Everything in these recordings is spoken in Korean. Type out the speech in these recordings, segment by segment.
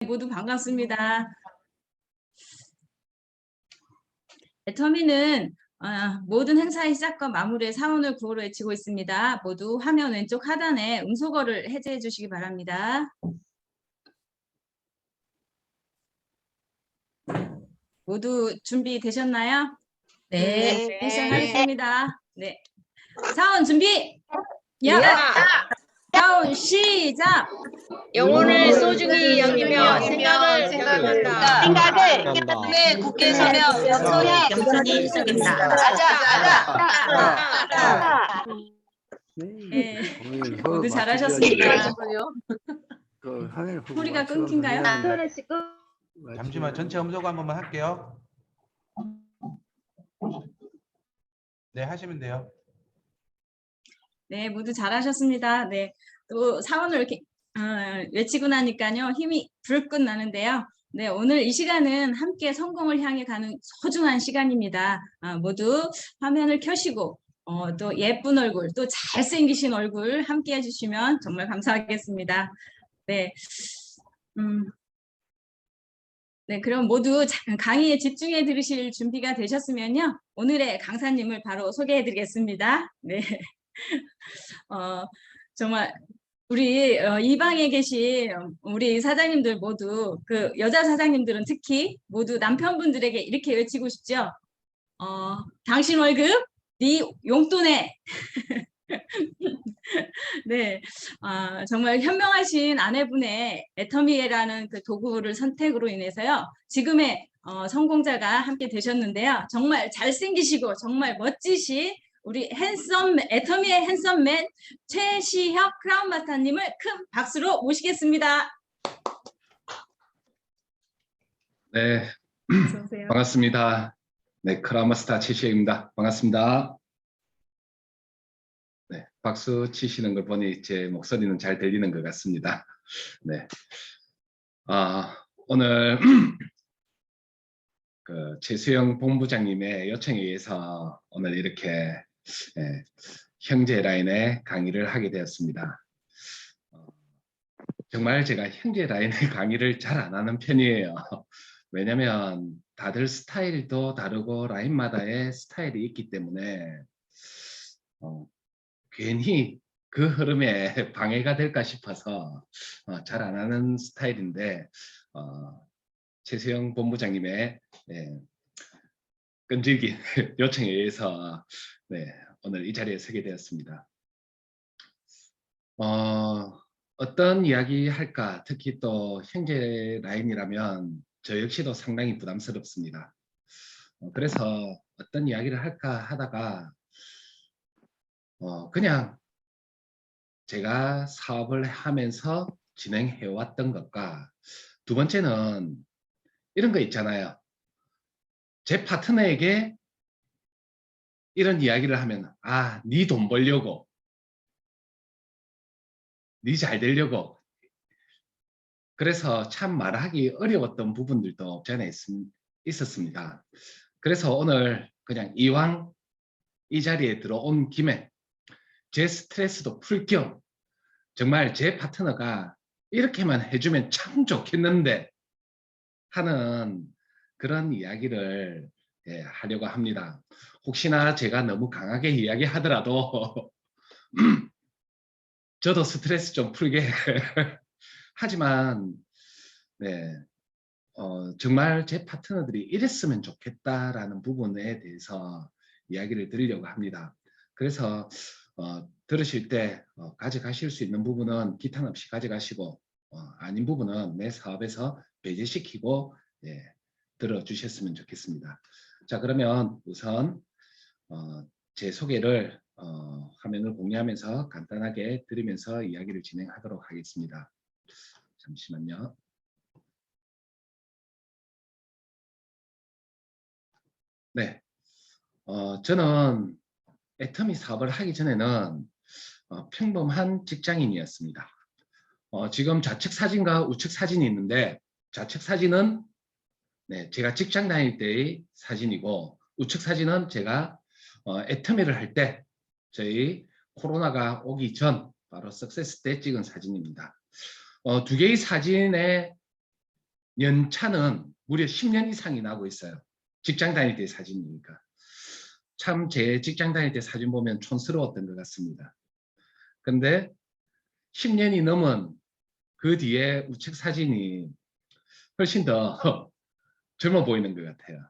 모두 반갑습니다. 애터미는 모든 행사의 시작과 마무리에 사원을 구호로 외치고 있습니다. 모두 화면 왼쪽 하단에 음소거를 해제해 주시기 바랍니다. 모두 준비되셨나요? 네. 시작하겠습니다. 네. 사원 준비! 사원 시작! 영혼을 소중히 여기며 생각을 생각한다. 네, 국회에 서면 겸손히 시작입니다. 네, 모두 잘하셨습니다. 소리가 끊긴가요? 잠시만 전체 음소거 한 번만 할게요. 네, 하시면 돼요. 네, 모두 잘하셨습니다. 네, 또 사원을 이렇게 외치고 나니까요 힘이 불끈 나는데요. 네, 오늘 이 시간은 함께 성공을 향해 가는 소중한 시간입니다. 모두 화면을 켜시고 또 예쁜 얼굴, 또 잘생기신 얼굴 함께 해주시면 정말 감사하겠습니다. 네, 네, 그럼 모두 강의에 집중해 들으실 준비가 되셨으면요. 오늘의 강사님을 바로 소개해 드리겠습니다. 네. 정말 우리 이 방에 계신 우리 사장님들 모두 그 여자 사장님들은 특히 모두 남편분들에게 이렇게 외치고 싶죠. 당신 월급 네 용돈에 네, 정말 현명하신 아내분의 애터미라는 그 도구를 선택으로 인해서요. 지금의 성공자가 함께 되셨는데요. 정말 잘생기시고 정말 멋지신 우리 애터미의 핸섬맨 최시혁 크라운 마스터님을 큰 박수로 모시겠습니다. 네, 어서 오세요. 반갑습니다. 네, 크라운 마스터 최시혁입니다. 반갑습니다. 네, 박수 치시는 걸 보니 제 목소리는 잘 들리는 것 같습니다. 네, 오늘 그 최수영 본부장님의 요청에 의해서 오늘 이렇게 형제 라인의 강의를 하게 되었습니다. 정말 제가 형제 라인의 강의를 잘 안 하는 편이에요. 왜냐면 다들 스타일도 다르고 라인마다의 스타일이 있기 때문에 괜히 그 흐름에 방해가 될까 싶어서 잘 안 하는 스타일인데 최수영 본부장님의 끈질긴 요청에 의해서 오늘 이 자리에 서게 되었습니다. 어떤 이야기 할까? 특히 또 형제 라인이라면 저 역시도 상당히 부담스럽습니다. 그래서 어떤 이야기를 할까 하다가 그냥 제가 사업을 하면서 진행해 왔던 것과 두 번째는 이런 거 있잖아요. 제 파트너에게 이런 이야기를 하면 네 돈 벌려고, 네 잘 되려고. 그래서 참 말하기 어려웠던 부분들도 없지 않아 있었습니다. 그래서 오늘 그냥 이왕 이 자리에 들어온 김에 제 스트레스도 풀 겸 정말 제 파트너가 이렇게만 해주면 참 좋겠는데 하는 그런 이야기를 하려고 합니다. 혹시나 제가 너무 강하게 이야기하더라도 저도 스트레스 좀 풀게 하지만 정말 제 파트너들이 이랬으면 좋겠다라는 부분에 대해서 이야기를 드리려고 합니다. 그래서 들으실 때 가져가실 수 있는 부분은 기탄 없이 가져가시고 아닌 부분은 내 사업에서 배제시키고 들어주셨으면 좋겠습니다. 자, 그러면 우선 제 소개를 화면을 공유하면서 간단하게 드리면서 이야기를 진행하도록 하겠습니다. 잠시만요. 네, 저는 애터미 사업을 하기 전에는 평범한 직장인이었습니다. 지금 좌측 사진과 우측 사진이 있는데 좌측 사진은 제가 직장 다닐 때의 사진이고 우측 사진은 제가 애터미를 할 때 저희 코로나가 오기 전 바로 석세스 때 찍은 사진입니다. 두 개의 사진의 연차는 무려 10년 이상이 나고 있어요. 직장 다닐 때 사진이니까. 참 제 직장 다닐 때 사진 보면 촌스러웠던 것 같습니다. 근데 10년이 넘은 그 뒤에 우측 사진이 훨씬 더 젊어 보이는 것 같아요.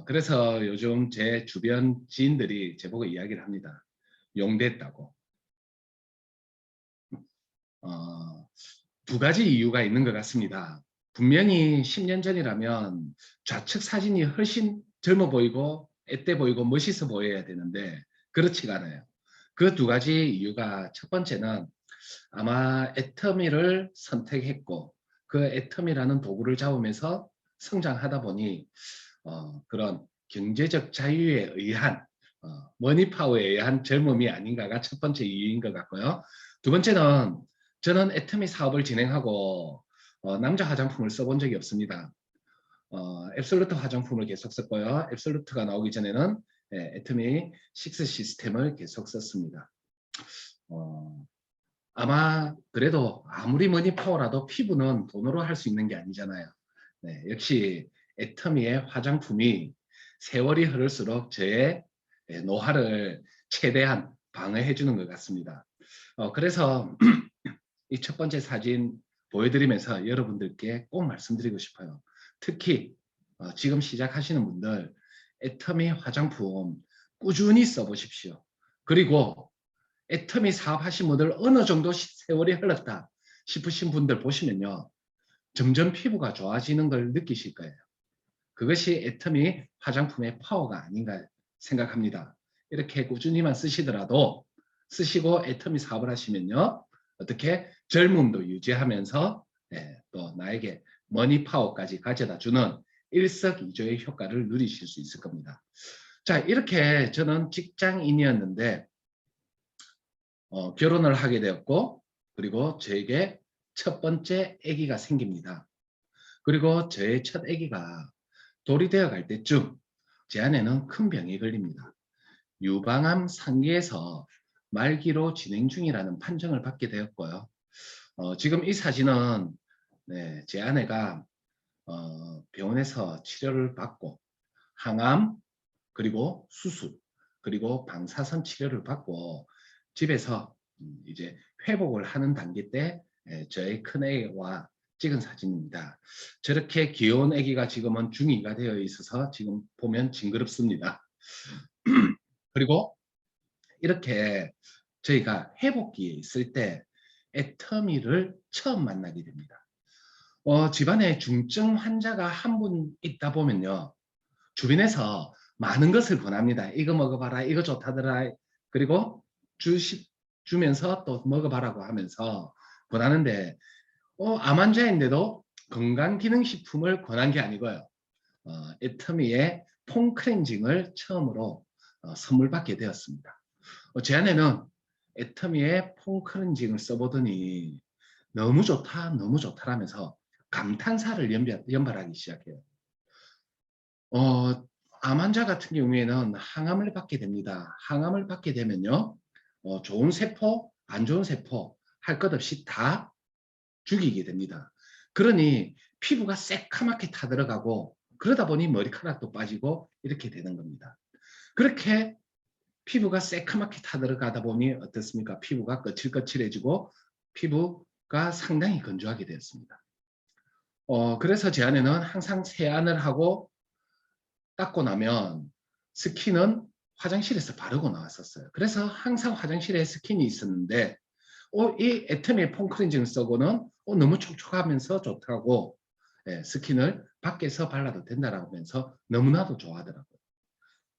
그래서 요즘 제 주변 지인들이 제보고 이야기를 합니다. 용됐다고. 두 가지 이유가 있는 것 같습니다. 분명히 10년 전이라면 좌측 사진이 훨씬 젊어 보이고 앳돼 보이고 멋있어 보여야 되는데 그렇지가 않아요. 그 두 가지 이유가 첫 번째는 아마 애터미를 선택했고 그 애터미라는 도구를 잡으면서 성장하다 보니 그런 경제적 자유에 의한 머니파워에 의한 젊음이 아닌가가 첫 번째 이유인 것 같고요. 두 번째는 저는 애터미 사업을 진행하고 남자 화장품을 써본 적이 없습니다. 앱솔루트 화장품을 계속 썼고요. 앱솔루트가 나오기 전에는 애터미 6 시스템을 계속 썼습니다. 아마 그래도 아무리 머니파워라도 피부는 돈으로 할 수 있는 게 아니잖아요. 네, 역시 애터미의 화장품이 세월이 흐를수록 저의 노화를 최대한 방어해 주는 것 같습니다. 그래서 이 첫 번째 사진 보여드리면서 여러분들께 꼭 말씀드리고 싶어요. 특히 지금 시작하시는 분들 애터미 화장품 꾸준히 써보십시오. 그리고 애터미 사업하신 분들 어느 정도 세월이 흘렀다 싶으신 분들 보시면요. 점점 피부가 좋아지는 걸 느끼실 거예요. 그것이 애터미 화장품의 파워가 아닌가 생각합니다. 이렇게 꾸준히만 쓰시더라도 쓰시고 애터미 사업을 하시면요. 어떻게 젊음도 유지하면서 또 나에게 머니 파워까지 가져다 주는 일석이조의 효과를 누리실 수 있을 겁니다. 자, 이렇게 저는 직장인이었는데 결혼을 하게 되었고 그리고 저에게 첫 번째 아기가 생깁니다. 그리고 저의 첫 아기가 돌이 되어 갈 때쯤 제 아내는 큰 병에 걸립니다. 유방암 3기에서 말기로 진행 중이라는 판정을 받게 되었고요. 지금 이 사진은 제 아내가 병원에서 치료를 받고 항암 그리고 수술 그리고 방사선 치료를 받고 집에서 이제 회복을 하는 단계 때 저의 큰애와 찍은 사진입니다. 저렇게 귀여운 아기가 지금은 중2가 되어 있어서 지금 보면 징그럽습니다. 그리고 이렇게 저희가 회복기에 있을 때 애터미를 처음 만나게 됩니다. 집안에 중증 환자가 한 분 있다 보면요. 주변에서 많은 것을 권합니다. 이거 먹어봐라, 이거 좋다더라. 그리고 주면서 또 먹어봐라고 하면서 권하는데 암 환자인데도 건강기능식품을 권한 게 아니고요. 애터미의 폼클렌징을 처음으로 선물 받게 되었습니다. 제 아내는 애터미의 폼클렌징을 써보더니 너무 좋다 너무 좋다라면서 감탄사를 연발하기 시작해요. 암 환자 같은 경우에는 항암을 받게 됩니다. 항암을 받게 되면요. 좋은 세포 안 좋은 세포 할 것 없이 다 죽이게 됩니다. 그러니 피부가 새카맣게 타들어가고 그러다 보니 머리카락도 빠지고 이렇게 되는 겁니다. 그렇게 피부가 새카맣게 타들어가다 보니 어떻습니까? 피부가 거칠거칠해지고 피부가 상당히 건조하게 되었습니다. 그래서 제 아내는 항상 세안을 하고 닦고 나면 스킨은 화장실에서 바르고 나왔었어요. 그래서 항상 화장실에 스킨이 있었는데 이 애터미 폼클렌징을 써고는 너무 촉촉하면서 좋다고 스킨을 밖에서 발라도 된다라고 하면서 너무나도 좋아하더라고요.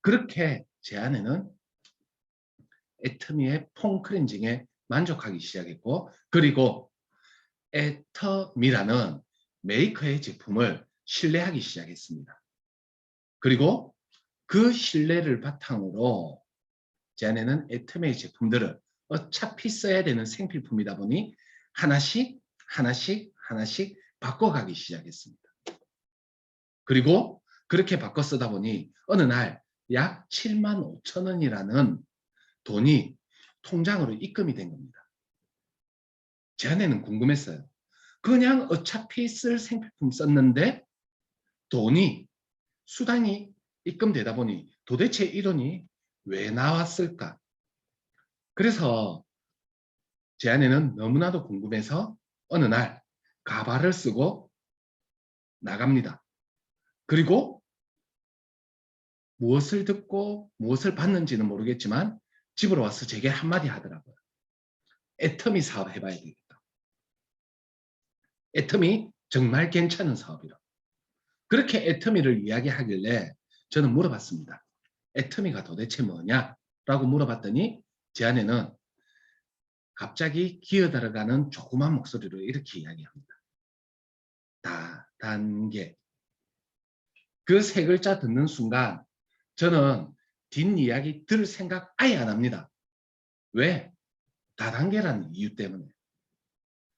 그렇게 제 아내는 애터미의 폼클렌징에 만족하기 시작했고 그리고 애터미라는 메이커의 제품을 신뢰하기 시작했습니다. 그리고 그 신뢰를 바탕으로 제 아내는 애터미의 제품들을 어차피 써야 되는 생필품이다 보니 하나씩 바꿔가기 시작했습니다. 그리고 그렇게 바꿔 쓰다 보니 어느 날 약 75,000원이라는 돈이 통장으로 입금이 된 겁니다. 제 아내는 궁금했어요. 그냥 어차피 쓸 생필품 썼는데 돈이 수당이 입금되다 보니 도대체 이 돈이 왜 나왔을까? 그래서 제 아내는 너무나도 궁금해서 어느 날 가발을 쓰고 나갑니다. 그리고 무엇을 듣고 무엇을 봤는지는 모르겠지만 집으로 와서 제게 한마디 하더라고요. 애터미 사업 해봐야 되겠다. 애터미 정말 괜찮은 사업이라. 그렇게 애터미를 이야기하길래 저는 물어봤습니다. 애터미가 도대체 뭐냐? 라고 물어봤더니 제 아내는 갑자기 기어들어가는 조그만 목소리로 이렇게 이야기합니다. 다단계. 그 세 글자 듣는 순간 저는 뒷이야기 들을 생각 아예 안 합니다. 왜? 다단계라는 이유 때문에.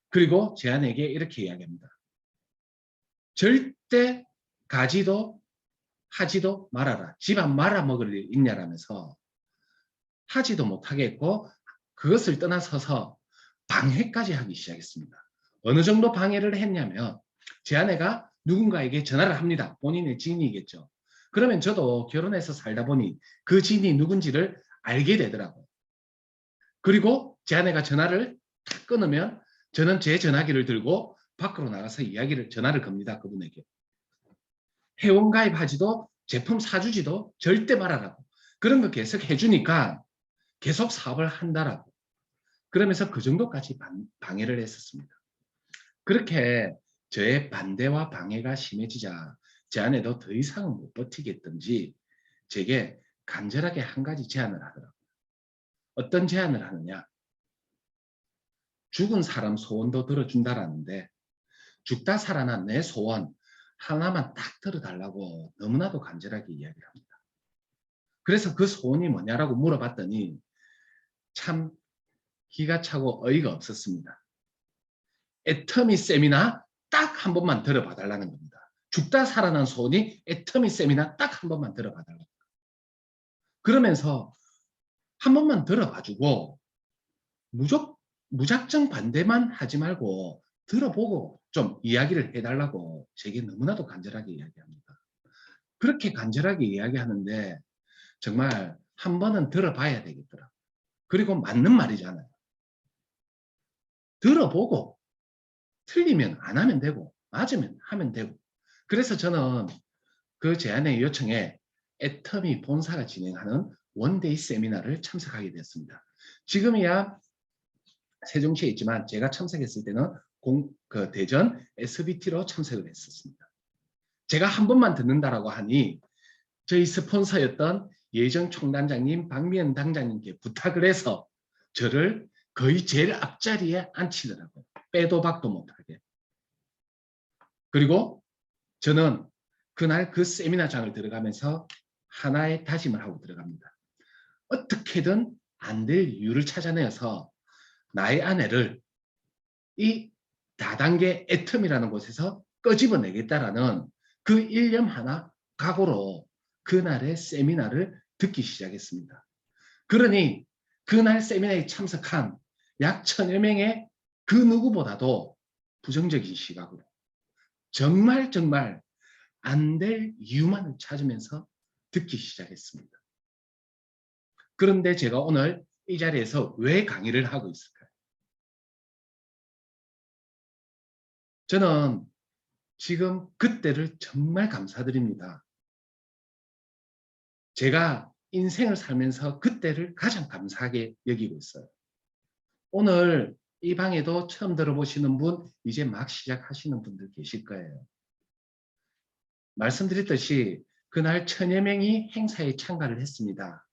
그리고 제 아내에게 이렇게 이야기합니다. 절대 가지도 하지도 말아라. 집안 말아먹을 일 있냐라면서 하지도 못하겠고 그것을 떠나서서 방해까지 하기 시작했습니다. 어느 정도 방해를 했냐면 제 아내가 누군가에게 전화를 합니다. 본인의 지인이겠죠. 그러면 저도 결혼해서 살다 보니 그 지인이 누군지를 알게 되더라고요. 그리고 제 아내가 전화를 탁 끊으면 저는 제 전화기를 들고 밖으로 나가서 전화를 겁니다. 그분에게. 회원가입하지도 제품 사주지도 절대 말아라고. 그런 거 계속 해주니까 계속 사업을 한다라고. 그러면서 그 정도까지 방해를 했었습니다. 그렇게 저의 반대와 방해가 심해지자 제 아내도 더 이상은 못 버티겠던지 제게 간절하게 한 가지 제안을 하더라고요. 어떤 제안을 하느냐. 죽은 사람 소원도 들어준다라는데 죽다 살아난 내 소원 하나만 딱 들어달라고 너무나도 간절하게 이야기를 합니다. 그래서 그 소원이 뭐냐라고 물어봤더니 참 기가 차고 어이가 없었습니다. 애터미 세미나 딱 한 번만 들어봐달라는 겁니다. 죽다 살아난 소원이 애터미 세미나 딱 한 번만 들어봐달라는 겁니다. 그러면서 한 번만 들어봐주고 무작정 반대만 하지 말고 들어보고 좀 이야기를 해달라고 제게 너무나도 간절하게 이야기합니다. 그렇게 간절하게 이야기하는데 정말 한 번은 들어봐야 되겠더라. 그리고 맞는 말이잖아요. 들어보고 틀리면 안 하면 되고 맞으면 하면 되고. 그래서 저는 그 제안의 요청에 애터미 본사가 진행하는 원데이 세미나를 참석하게 됐습니다. 지금이야 세종시에 있지만 제가 참석했을 때는 대전 SBT로 참석을 했었습니다. 제가 한 번만 듣는다라고 하니 저희 스폰서였던 예정 총단장님 박미연 당장님께 부탁을 해서 저를 거의 제일 앞자리에 앉히더라고요. 빼도 박도 못하게. 그리고 저는 그날 그 세미나장을 들어가면서 하나의 다짐을 하고 들어갑니다. 어떻게든 안 될 이유를 찾아내서 나의 아내를 이 다단계 애텀이라는 곳에서 끄집어내겠다라는 그 일념 하나 각오로 그날의 세미나를 듣기 시작했습니다. 그러니 그날 세미나에 참석한 약 1000여 명의 그 누구보다도 부정적인 시각으로 정말 안 될 이유만을 찾으면서 듣기 시작했습니다. 그런데 제가 오늘 이 자리에서 왜 강의를 하고 있을까요? 저는 지금 그때를 정말 감사드립니다. 제가 인생을 살면서 그때를 가장 감사하게 여기고 있어요. 오늘 이 방에도 처음 들어보시는 분, 이제 막 시작하시는 분들 계실 거예요. 말씀드렸듯이 그날 1000여 명이 행사에 참가를 했습니다.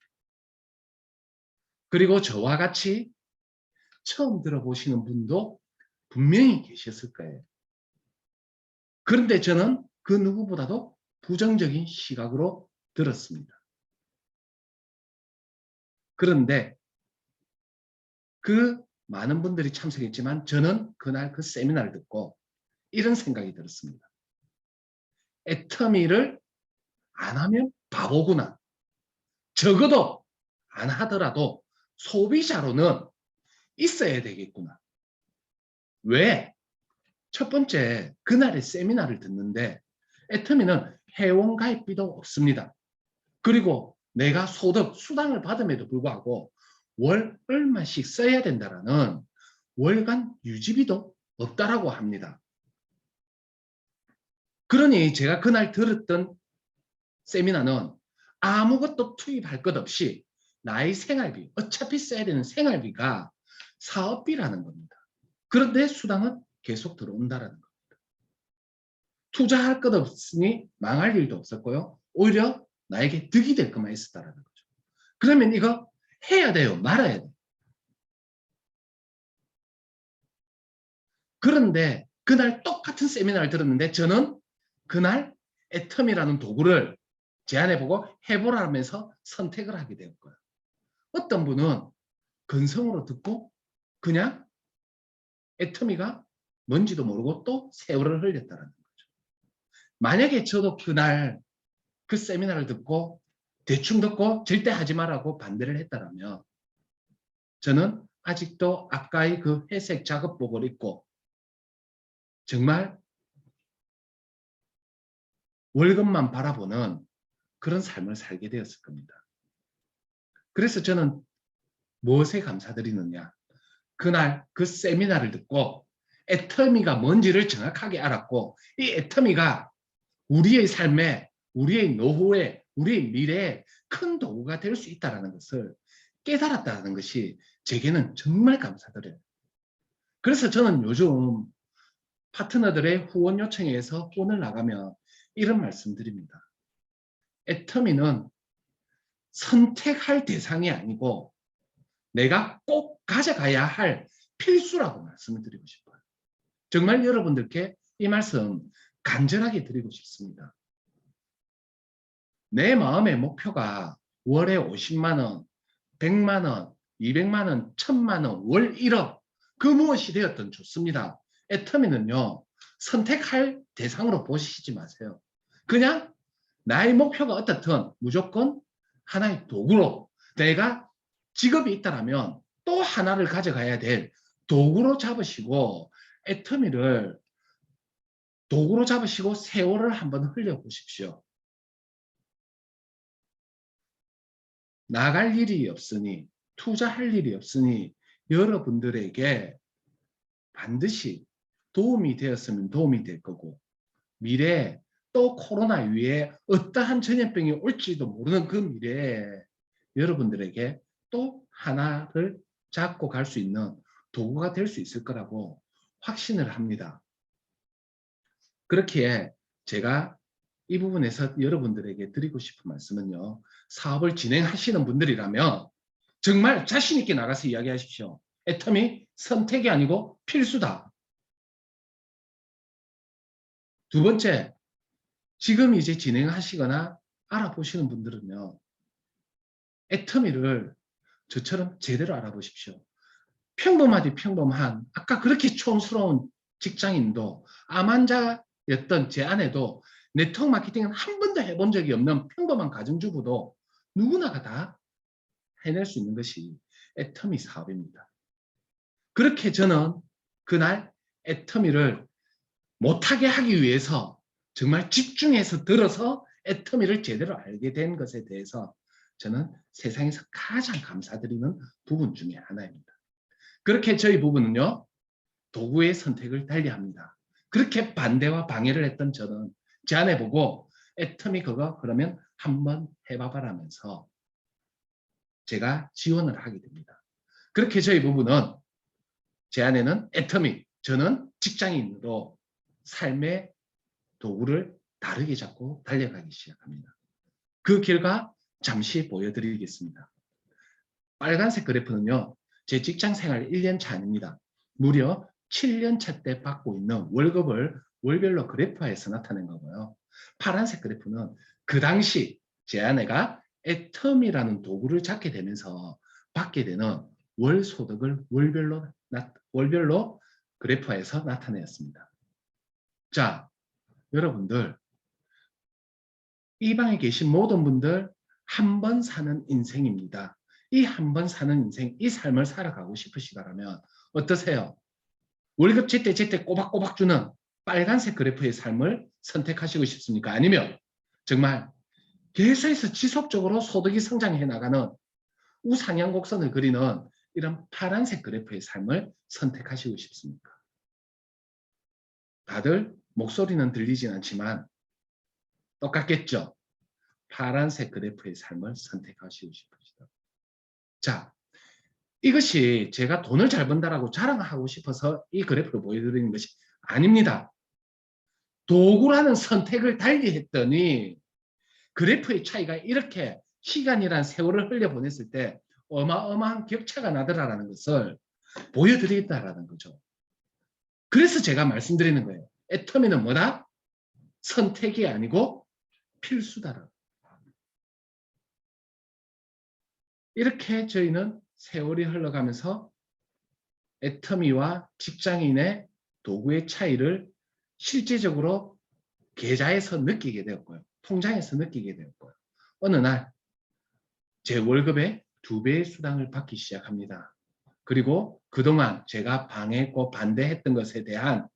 그리고 저와 같이 처음 들어보시는 분도 분명히 계셨을 거예요. 그런데 저는 그 누구보다도 부정적인 시각으로 들었습니다. 그런데 그 많은 분들이 참석했지만 저는 그날 그 세미나를 듣고 이런 생각이 들었습니다. 애터미를 안 하면 바보구나. 적어도 안 하더라도 소비자로는 있어야 되겠구나. 왜? 첫 번째, 그날의 세미나를 듣는데 애터미는 회원 가입비도 없습니다. 그리고 내가 소득, 수당을 받음에도 불구하고 월 얼마씩 써야 된다라는 월간 유지비도 없다라고 합니다. 그러니 제가 그날 들었던 세미나는 아무것도 투입할 것 없이 나의 생활비, 어차피 써야 되는 생활비가 사업비라는 겁니다. 그런데 수당은 계속 들어온다라는 겁니다. 투자할 것 없으니 망할 일도 없었고요. 오히려 나에게 득이 될 것만 있었다라는 거죠. 그러면 이거 해야 돼요? 말아야 돼요? 그런데 그날 똑같은 세미나를 들었는데 저는 그날 애텀이라는 도구를 제안해보고 해보라면서 선택을 하게 되었고요. 어떤 분은 근성으로 듣고 그냥 애터미가 뭔지도 모르고 또 세월을 흘렸다는 거죠. 만약에 저도 그날 그 세미나를 듣고 대충 듣고 절대 하지 말라고 반대를 했다면 저는 아직도 아까의 그 회색 작업복을 입고 정말 월급만 바라보는 그런 삶을 살게 되었을 겁니다. 그래서 저는 무엇에 감사드리느냐. 그날 그 세미나를 듣고 애터미가 뭔지를 정확하게 알았고 이 애터미가 우리의 삶에, 우리의 노후에, 우리의 미래에 큰 도구가 될 수 있다는 것을 깨달았다는 것이 제게는 정말 감사드려요. 그래서 저는 요즘 파트너들의 후원 요청에 의해서 후원을 나가면 이런 말씀 드립니다. 애터미는 선택할 대상이 아니고 내가 꼭 가져가야 할 필수라고 말씀을 드리고 싶어요. 정말 여러분들께 이 말씀 간절하게 드리고 싶습니다. 내 마음의 목표가 월에 50만 원, 100만 원, 200만 원, 1000만 원, 월 1억 그 무엇이 되었든 좋습니다. 애터미는요. 선택할 대상으로 보시지 마세요. 그냥 나의 목표가 어떻든 무조건 하나의 도구로 내가 직업이 있다면 또 하나를 가져가야 될 도구로 잡으시고 애터미를 도구로 잡으시고 세월을 한번 흘려보십시오. 나갈 일이 없으니 투자할 일이 없으니 여러분들에게 반드시 도움이 되었으면 도움이 될 거고 미래에 또 코로나 위에 어떠한 전염병이 올지도 모르는 그 미래에 여러분들에게 또 하나를 잡고 갈 수 있는 도구가 될 수 있을 거라고 확신을 합니다. 그렇기에 제가 이 부분에서 여러분들에게 드리고 싶은 말씀은요. 사업을 진행하시는 분들이라면 정말 자신 있게 나가서 이야기하십시오. 애터미 선택이 아니고 필수다. 두 번째, 지금 이제 진행하시거나 알아보시는 분들은요. 애터미를 저처럼 제대로 알아보십시오. 평범하디 평범한 아까 그렇게 촌스러운 직장인도 암환자였던 제 아내도 네트워크 마케팅은 한 번도 해본 적이 없는 평범한 가정주부도 누구나가 다 해낼 수 있는 것이 애터미 사업입니다. 그렇게 저는 그날 애터미를 못하게 하기 위해서 정말 집중해서 들어서 애터미를 제대로 알게 된 것에 대해서 저는 세상에서 가장 감사드리는 부분 중에 하나입니다. 그렇게 저희 부부는요. 도구의 선택을 달리합니다. 그렇게 반대와 방해를 했던 저는 제 아내 보고 애터미 그거 그러면 한번 해봐라면서 제가 지원을 하게 됩니다. 그렇게 저희 부부는 제 아내는 애터미, 저는 직장인으로 삶의 도구를 다르게 잡고 달려가기 시작합니다. 그 결과 잠시 보여드리겠습니다. 빨간색 그래프는요. 제 직장 생활 1년 차입니다. 무려 7년 차 때 받고 있는 월급을 월별로 그래프화해서 나타낸 거고요. 파란색 그래프는 그 당시 제 아내가 애터미라는 도구를 잡게 되면서 받게 되는 월 소득을 월별로 그래프화해서 나타내었습니다. 자, 여러분들 이 방에 계신 모든 분들 한 번 사는 인생입니다. 이 한 번 사는 인생, 이 삶을 살아가고 싶으시다면 어떠세요? 월급 제때 꼬박꼬박 주는 빨간색 그래프의 삶을 선택하시고 싶습니까? 아니면 정말 계속해서 지속적으로 소득이 성장해 나가는 우상향 곡선을 그리는 이런 파란색 그래프의 삶을 선택하시고 싶습니까? 다들 목소리는 들리진 않지만 똑같겠죠? 파란색 그래프의 삶을 선택하시고 싶으시다. 자, 이것이 제가 돈을 잘 번다라고 자랑하고 싶어서 이 그래프를 보여드리는 것이 아닙니다. 도구라는 선택을 달리 했더니 그래프의 차이가 이렇게 시간이란 세월을 흘려보냈을 때 어마어마한 격차가 나더라라는 것을 보여드리겠다라는 거죠. 그래서 제가 말씀드리는 거예요. 애터미는 뭐다? 선택이 아니고 필수다라. 이렇게 저희는 세월이 흘러가면서 애터미와 직장인의 도구의 차이를 실제적으로 계좌에서 느끼게 되었고요. 통장에서 느끼게 되었고요. 어느 날 제 월급의 2배의 수당을 받기 시작합니다. 그리고 그동안 제가 방해했고 반대했던 것에 대한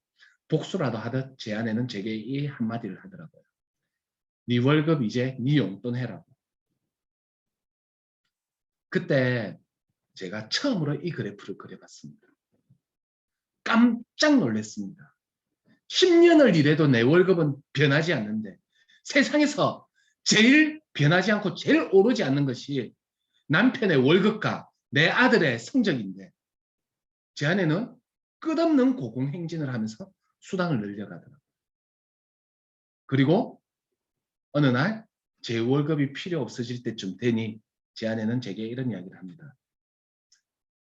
복수라도 하듯 제 아내는 제게 이 한마디를 하더라고요. 네 월급 이제 네 용돈 해라고. 그때 제가 처음으로 이 그래프를 그려봤습니다. 깜짝 놀랐습니다. 10년을 일해도 내 월급은 변하지 않는데 세상에서 제일 변하지 않고 제일 오르지 않는 것이 남편의 월급과 내 아들의 성적인데 제 아내는 끝없는 고공행진을 하면서 수당을 늘려가더라고요. 그리고 어느 날 제 월급이 필요 없어질 때쯤 되니 제 아내는 제게 이런 이야기를 합니다.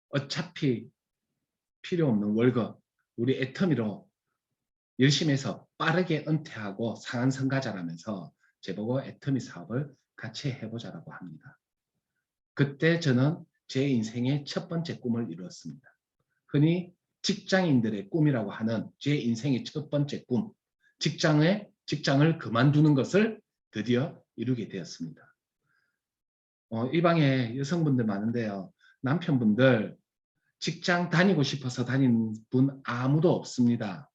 어차피 필요 없는 월급 우리 애터미로 열심히 해서 빠르게 은퇴하고 상한선 가자라면서 제보고 애터미 사업을 같이 해보자라고 합니다. 그때 저는 제 인생의 첫 번째 꿈을 이루었습니다. 흔히 직장인들의 꿈이라고 하는 제 인생의 첫 번째 꿈, 직장을 그만두는 것을 드디어 이루게 되었습니다. 이 방에 여성분들 많은데요. 남편분들 직장 다니고 싶어서 다니는 분 아무도 없습니다.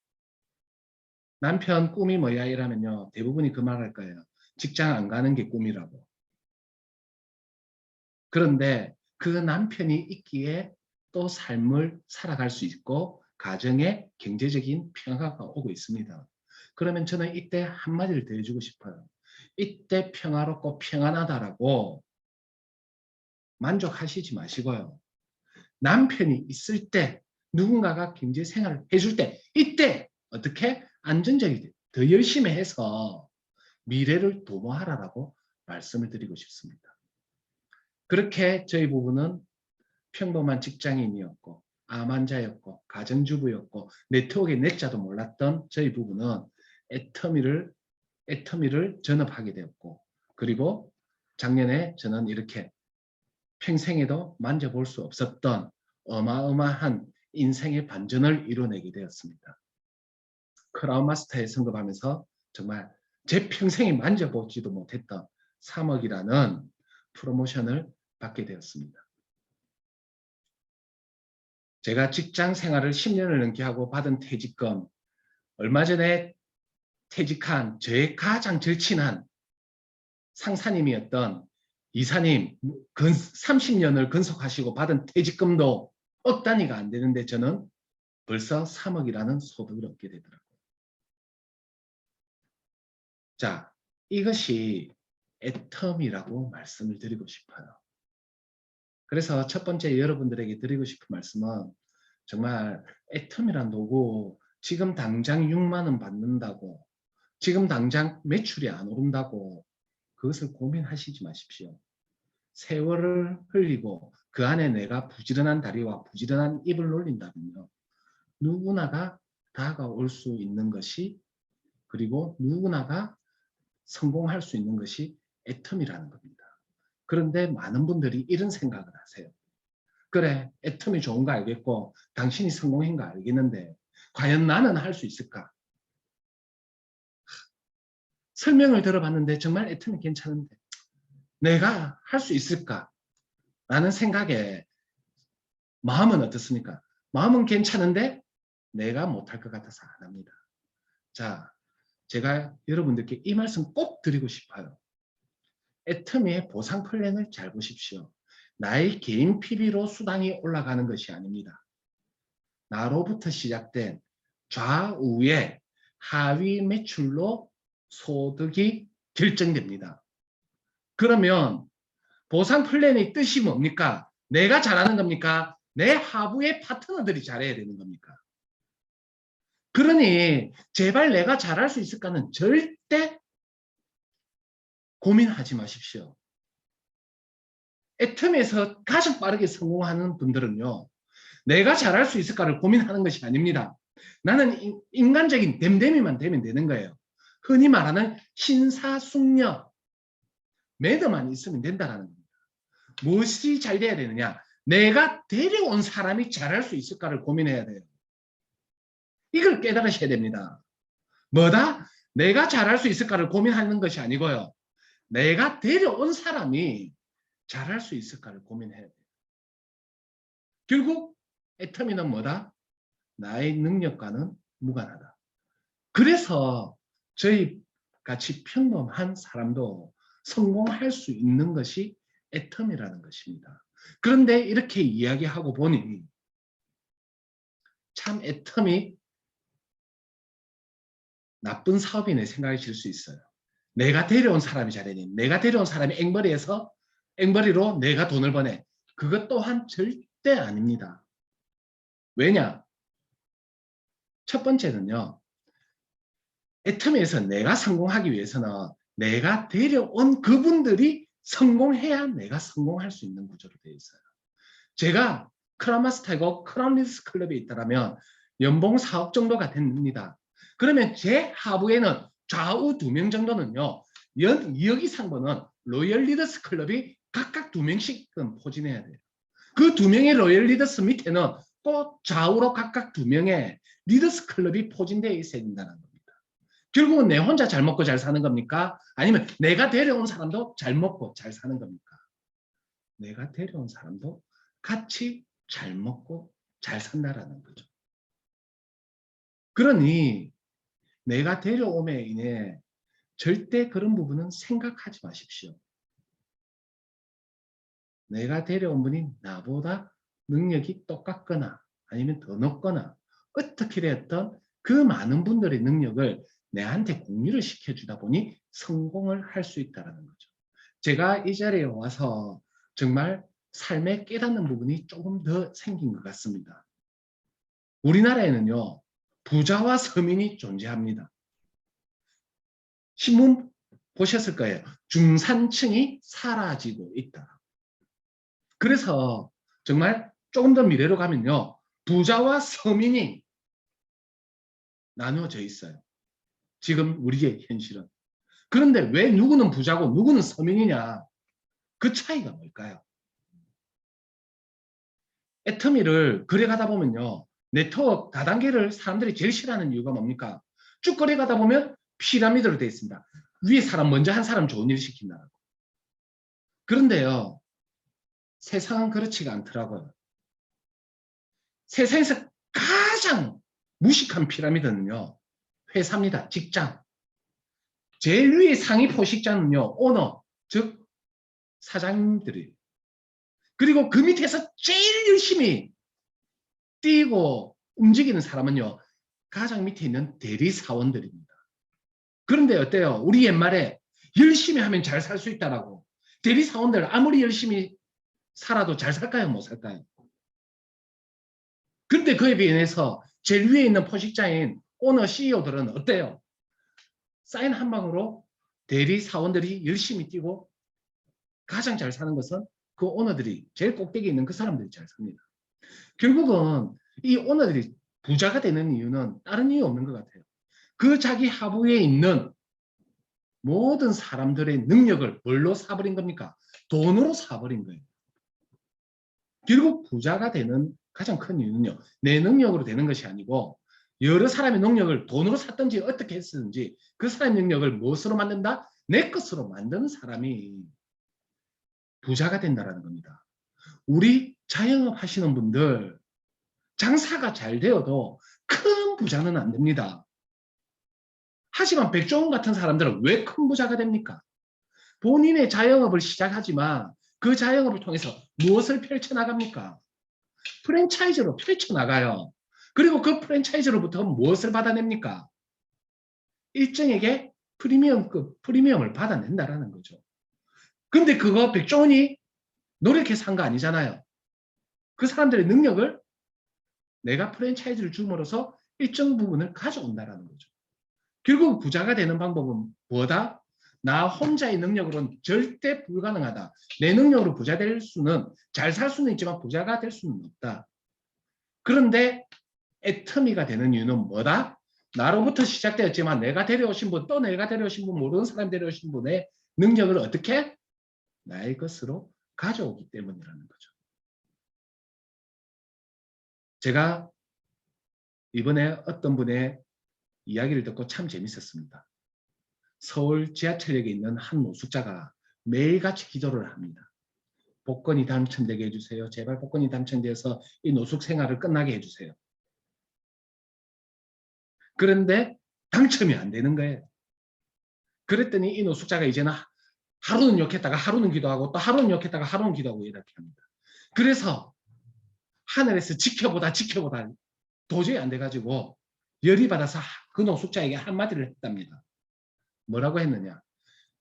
남편 꿈이 뭐야 이러면요. 대부분이 그 말할 거예요. 직장 안 가는 게 꿈이라고. 그런데 그 남편이 있기에 또 삶을 살아갈 수 있고 가정에 경제적인 평화가 오고 있습니다. 그러면 저는 이때 한마디를 더 해주고 싶어요. 이때 평화롭고 평안하다라고 만족하시지 마시고요. 남편이 있을 때 누군가가 경제 생활을 해줄 때 이때 어떻게 안전적이게 더 열심히 해서 미래를 도모하라라고 말씀을 드리고 싶습니다. 그렇게 저희 부부는 평범한 직장인이었고 암 환자였고 가정주부였고 네트워크의 넷자도 몰랐던 저희 부부는 애터미를 전업하게 되었고 그리고 작년에 저는 이렇게 평생에도 만져볼 수 없었던 어마어마한 인생의 반전을 이뤄내게 되었습니다. 크라운 마스터에 승급하면서 정말 제 평생에 만져보지도 못했던 3억이라는 프로모션을 받게 되었습니다. 제가 직장 생활을 10년을 넘게 하고 받은 퇴직금, 얼마 전에 퇴직한 저의 가장 절친한 상사님이었던 이사님 30년을 근속하시고 받은 퇴직금도 억 단위가 안 되는데 저는 벌써 3억이라는 소득을 얻게 되더라고요. 자, 이것이 애터미라고 말씀을 드리고 싶어요. 그래서 첫 번째 여러분들에게 드리고 싶은 말씀은 정말 애터미란 도구 지금 당장 6만 원 받는다고 지금 당장 매출이 안 오른다고 그것을 고민하시지 마십시오. 세월을 흘리고 그 안에 내가 부지런한 다리와 부지런한 입을 놀린다면요. 누구나가 다가올 수 있는 것이 그리고 누구나가 성공할 수 있는 것이 애터미라는 겁니다. 그런데 많은 분들이 이런 생각을 하세요. 그래, 애터미 좋은 거 알겠고 당신이 성공한 거 알겠는데 과연 나는 할 수 있을까? 설명을 들어봤는데 정말 애터미 괜찮은데 내가 할 수 있을까? 라는 생각에 마음은 어떻습니까? 마음은 괜찮은데 내가 못할 것 같아서 안 합니다. 자, 제가 여러분들께 이 말씀 꼭 드리고 싶어요. 애터미의 보상 플랜을 잘 보십시오. 나의 개인 PB로 수당이 올라가는 것이 아닙니다. 나로부터 시작된 좌우의 하위 매출로 소득이 결정됩니다. 그러면 보상 플랜의 뜻이 뭡니까? 내가 잘하는 겁니까? 내 하부의 파트너들이 잘해야 되는 겁니까? 그러니 제발 내가 잘할 수 있을까는 절대 고민하지 마십시오. 애터미에서 가장 빠르게 성공하는 분들은요, 내가 잘할 수 있을까를 고민하는 것이 아닙니다. 나는 인간적인 댐댐이만 되면 되는 거예요. 흔히 말하는 신사숙녀, 매너만 있으면 된다는 겁니다. 무엇이 잘 돼야 되느냐? 내가 데려온 사람이 잘할 수 있을까를 고민해야 돼요. 이걸 깨달으셔야 됩니다. 뭐다? 내가 잘할 수 있을까를 고민하는 것이 아니고요. 내가 데려온 사람이 잘할 수 있을까를 고민해야 돼요. 결국 애터미는 뭐다? 나의 능력과는 무관하다. 그래서 저희 같이 평범한 사람도 성공할 수 있는 것이 애터미라는 것입니다. 그런데 이렇게 이야기하고 보니 참 애터미 나쁜 사업이네 생각이 들 수 있어요. 내가 데려온 사람이 잘해니, 내가 데려온 사람이 앵벌이로 내가 돈을 버네. 그것 또한 절대 아닙니다. 왜냐? 첫 번째는요. 애터미에서 내가 성공하기 위해서는 내가 데려온 그분들이 성공해야 내가 성공할 수 있는 구조로 되어 있어요. 제가 크라운마스터이고 크라운 리더스 클럽에 있다면 연봉 4억 정도가 됩니다. 그러면 제 하부에는 좌우 2명 정도는요. 연 2억 이상 버는 로열 리더스 클럽이 각각 2명씩은 포진해야 돼요. 그 2명의 로열 리더스 밑에는 또 좌우로 각각 2명의 리더스 클럽이 포진되어 있어야 된다는 겁니다. 결국은 내 혼자 잘 먹고 잘 사는 겁니까? 아니면 내가 데려온 사람도 잘 먹고 잘 사는 겁니까? 내가 데려온 사람도 같이 잘 먹고 잘 산다라는 거죠. 그러니 내가 데려옴에 인해 절대 그런 부분은 생각하지 마십시오. 내가 데려온 분이 나보다 능력이 똑같거나 아니면 더 높거나 어떻게 되었던 그 많은 분들의 능력을 내한테 공유를 시켜주다 보니 성공을 할 수 있다는 거죠. 제가 이 자리에 와서 정말 삶에 깨닫는 부분이 조금 더 생긴 것 같습니다. 우리나라에는요. 부자와 서민이 존재합니다. 신문 보셨을 거예요. 중산층이 사라지고 있다. 그래서 정말 조금 더 미래로 가면요. 부자와 서민이 나누어져 있어요. 지금 우리의 현실은. 그런데 왜 누구는 부자고 누구는 서민이냐? 그 차이가 뭘까요? 애터미를 그려가다 보면요. 네트워크 다단계를 사람들이 제일 싫어하는 이유가 뭡니까? 쭉 그려가다 보면 피라미드로 되어 있습니다. 위에 사람 먼저 한 사람 좋은 일 시킨다고. 그런데요. 세상은 그렇지가 않더라고요. 세상에서 가장 무식한 피라미드는요. 회사입니다. 직장. 제일 위에 상위 포식자는요. 오너, 즉 사장님들이에요. 그리고 그 밑에서 제일 열심히 뛰고 움직이는 사람은요. 가장 밑에 있는 대리사원들입니다. 그런데 어때요? 우리 옛말에 열심히 하면 잘 살 수 있다라고. 대리사원들 아무리 열심히 살아도 잘 살까요? 못 살까요? 그런데 그에 비해서 제일 위에 있는 포식자인 오너 CEO들은 어때요? 사인 한 방으로 대리사원들이 열심히 뛰고 가장 잘 사는 것은 그 오너들이 제일 꼭대기에 있는 그 사람들이 잘 삽니다. 결국은 이 오너들이 부자가 되는 이유는 다른 이유 없는 것 같아요. 그 자기 하부에 있는 모든 사람들의 능력을 뭘로 사버린 겁니까? 돈으로 사버린 거예요. 결국 부자가 되는 가장 큰 이유는요. 내 능력으로 되는 것이 아니고 여러 사람의 능력을 돈으로 샀든지 어떻게 했든지 그 사람의 능력을 무엇으로 만든다? 내 것으로 만드는 사람이 부자가 된다는 겁니다. 우리 자영업 하시는 분들 장사가 잘 되어도 큰 부자는 안 됩니다. 하지만 백종원 같은 사람들은 왜 큰 부자가 됩니까? 본인의 자영업을 시작하지만 그 자영업을 통해서 무엇을 펼쳐나갑니까? 프랜차이즈로 펼쳐나가요. 그리고 그 프랜차이즈로부터 무엇을 받아냅니까? 일정에게 프리미엄을 받아낸다라는 거죠. 근데 그거 백종원이 노력해서 한 거 아니잖아요. 그 사람들의 능력을 내가 프랜차이즈를 줌으로써 일정 부분을 가져온다라는 거죠. 결국 부자가 되는 방법은 뭐다? 나 혼자의 능력으로는 절대 불가능하다. 내 능력으로 부자 될 수는, 잘 살 수는 있지만 부자가 될 수는 없다. 그런데 애터미가 되는 이유는 뭐다? 나로부터 시작되었지만 내가 데려오신 분, 또 내가 데려오신 분, 모르는 사람 데려오신 분의 능력을 어떻게? 나의 것으로 가져오기 때문이라는 거죠. 제가 이번에 어떤 분의 이야기를 듣고 참 재밌었습니다. 서울 지하철역에 있는 한 노숙자가 매일같이 기도를 합니다. 복권이 당첨되게 해주세요. 제발 복권이 당첨되어서 이 노숙 생활을 끝나게 해주세요. 그런데 당첨이 안 되는 거예요. 그랬더니 이 노숙자가 이제는 하루는 욕했다가 하루는 기도하고 또 하루는 욕했다가 하루는 기도하고 이렇게 합니다. 그래서 하늘에서 지켜보다 도저히 안 돼가지고 열이 받아서 그 노숙자에게 한마디를 했답니다. 뭐라고 했느냐?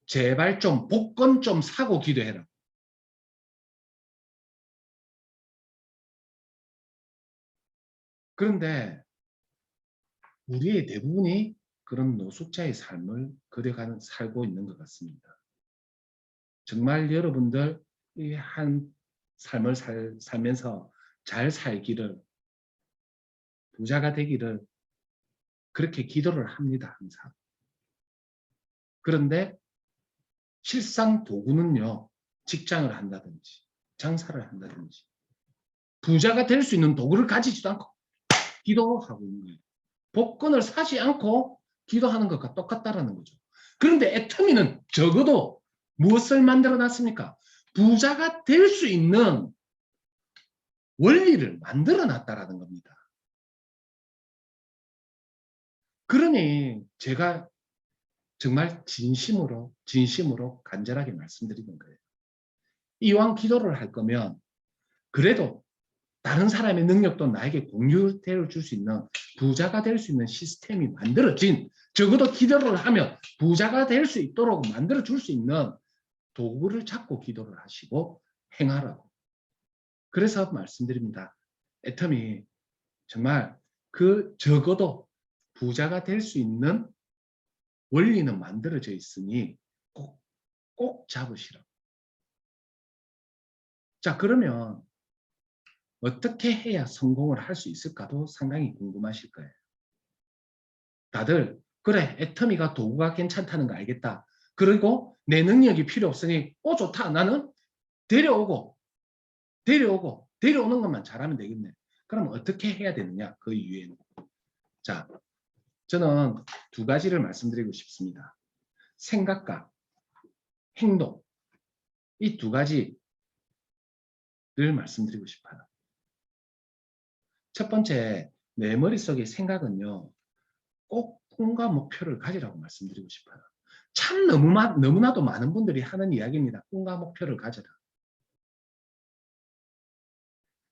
제발 좀 복권 좀 사고 기도해라. 그런데 우리의 대부분이 그런 노숙자의 삶을 살고 있는 것 같습니다. 정말 여러분들 이 한 삶을 살면서 잘 살기를, 부자가 되기를 그렇게 기도를 합니다, 항상. 그런데 실상 도구는요, 직장을 한다든지 장사를 한다든지 부자가 될 수 있는 도구를 가지지도 않고 기도하고 있는 거예요. 복권을 사지 않고 기도하는 것과 똑같다라는 거죠. 그런데 애터미는 적어도 무엇을 만들어 놨습니까? 부자가 될 수 있는 원리를 만들어 놨다라는 겁니다. 그러니 제가 정말 진심으로 간절하게 말씀드리는 거예요. 이왕 기도를 할 거면 그래도 다른 사람의 능력도 나에게 공유되어 줄 수 있는, 부자가 될 수 있는 시스템이 만들어진, 적어도 기도를 하면 부자가 될 수 있도록 만들어 줄 수 있는 도구를 찾고 기도를 하시고 행하라고. 그래서 말씀드립니다. 애터미 정말 그 적어도 부자가 될 수 있는 원리는 만들어져 있으니 꼭 잡으시라고. 자, 그러면 어떻게 해야 성공을 할 수 있을까도 상당히 궁금하실 거예요. 다들 그래, 애터미가 도구가 괜찮다는 거 알겠다. 그리고 내 능력이 필요 없으니 좋다. 나는 데려오는 것만 잘하면 되겠네. 그럼 어떻게 해야 되느냐? 그 이유에는. 자, 저는 두 가지를 말씀드리고 싶습니다. 생각과 행동. 이 두 가지를 말씀드리고 싶어요. 첫 번째, 내 머릿속의 생각은요, 꼭 꿈과 목표를 가지라고 말씀드리고 싶어요. 참 너무나도 많은 분들이 하는 이야기입니다. 꿈과 목표를 가져라.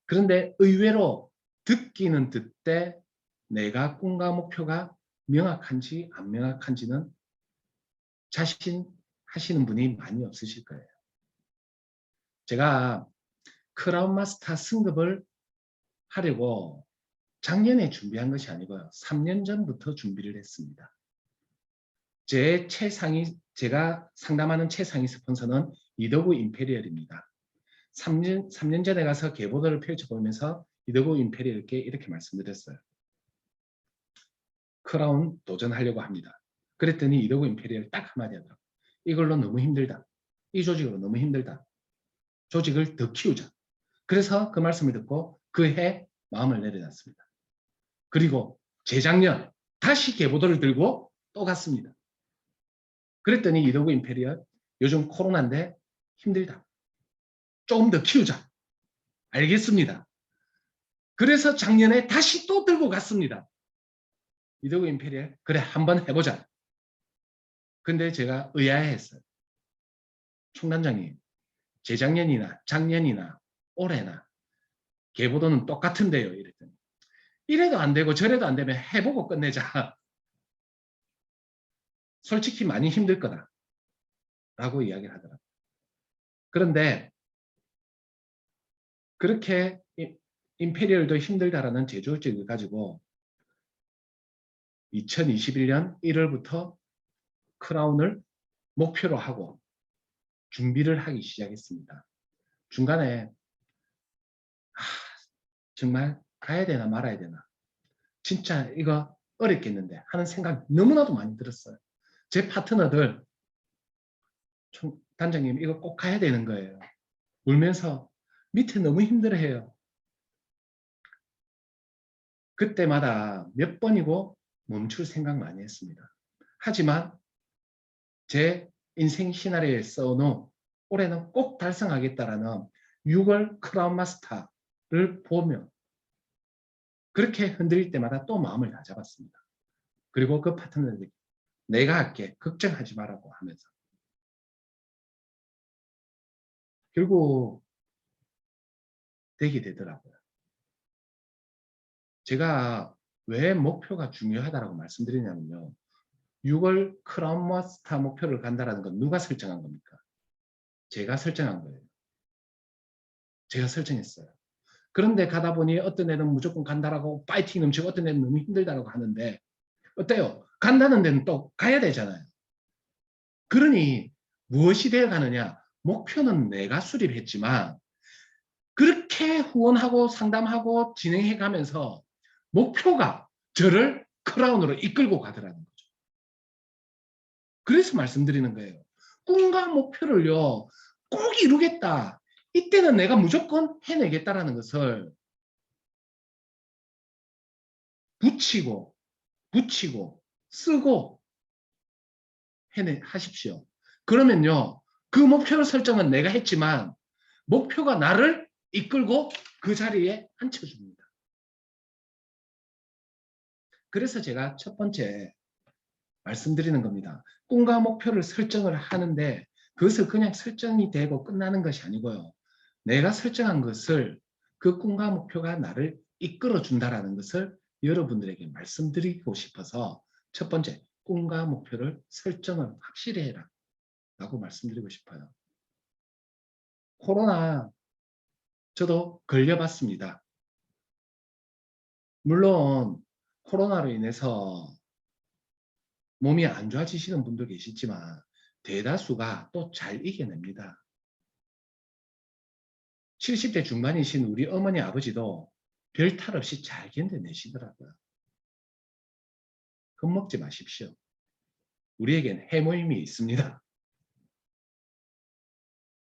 그런데 의외로 듣기는 듣되 내가 꿈과 목표가 명확한지 안 명확한지는 자신하시는 분이 많이 없으실 거예요. 제가 크라운 마스터 승급을 하려고 작년에 준비한 것이 아니고요. 3년 전부터 준비를 했습니다. 제가 상담하는 최상위 스폰서는 이더구 임페리얼입니다. 3년 전에 가서 계보도를 펼쳐보면서 이더구 임페리얼께 이렇게 말씀드렸어요. 크라운 도전하려고 합니다. 그랬더니 이더구 임페리얼 딱 한마디 하더라고요. 이걸로 너무 힘들다. 이 조직으로 너무 힘들다. 조직을 더 키우자. 그래서 그 말씀을 듣고 그 해 마음을 내려놨습니다. 그리고 재작년 다시 계보도를 들고 또 갔습니다. 그랬더니 이더구 임페리얼 요즘 코로나인데 힘들다. 조금 더 키우자. 알겠습니다. 그래서 작년에 다시 또 들고 갔습니다. 이더구 임페리얼 그래 한번 해보자. 근데 제가 의아해했어요. 총단장님 재작년이나 작년이나 올해나 계보도는 똑같은데요. 이랬더니 이래도 안 되고 저래도 안 되면 해보고 끝내자. 솔직히 많이 힘들 거다 라고 이야기를 하더라고요. 그런데 그렇게 임페리얼도 힘들다라는 제조직을 가지고 2021년 1월부터 크라운을 목표로 하고 준비를 하기 시작했습니다. 중간에 정말 가야 되나 말아야 되나 진짜 이거 어렵겠는데 하는 생각 너무나도 많이 들었어요. 제 파트너들 단장님 이거 꼭 가야 되는 거예요. 울면서 밑에 너무 힘들어해요. 그때마다 몇 번이고 멈출 생각 많이 했습니다. 하지만 제 인생 시나리오에 써놓은 올해는 꼭 달성하겠다라는 6월 크라운 마스터를 보며 그렇게 흔들릴 때마다 또 마음을 다잡았습니다. 그리고 그 파트너들에게 내가 할게 걱정하지 말라고 하면서 결국 되게 되더라고요. 제가 왜 목표가 중요하다고 말씀드리냐면요. 6월 크라운 마스터 목표를 간다는 건 누가 설정한 겁니까? 제가 설정한 거예요. 제가 설정했어요. 그런데 가다 보니 어떤 애는 무조건 간다라고 파이팅 넘치고 어떤 애는 너무 힘들다라고 하는데 어때요? 간다는 데는 또 가야 되잖아요. 그러니 무엇이 되어 가느냐? 목표는 내가 수립했지만 그렇게 후원하고 상담하고 진행해 가면서 목표가 저를 크라운으로 이끌고 가더라는 거죠. 그래서 말씀드리는 거예요. 꿈과 목표를요 꼭 이루겠다. 이때는 내가 무조건 해내겠다라는 것을 붙이고 쓰고 하십시오. 그러면요 그 목표를 설정은 내가 했지만 목표가 나를 이끌고 그 자리에 앉혀줍니다. 그래서 제가 첫 번째 말씀드리는 겁니다. 꿈과 목표를 설정을 하는데 그것을 그냥 설정이 되고 끝나는 것이 아니고요. 내가 설정한 것을 그 꿈과 목표가 나를 이끌어 준다라는 것을 여러분들에게 말씀드리고 싶어서 첫 번째 꿈과 목표를 설정을 확실히 해라 라고 말씀드리고 싶어요. 코로나 저도 걸려봤습니다. 물론 코로나로 인해서 몸이 안 좋아지시는 분도 계시지만 대다수가 또 잘 이겨냅니다. 70대 중반이신 우리 어머니 아버지도 별 탈 없이 잘 견뎌내시더라고요. 겁먹지 마십시오. 우리에겐 해모임이 있습니다.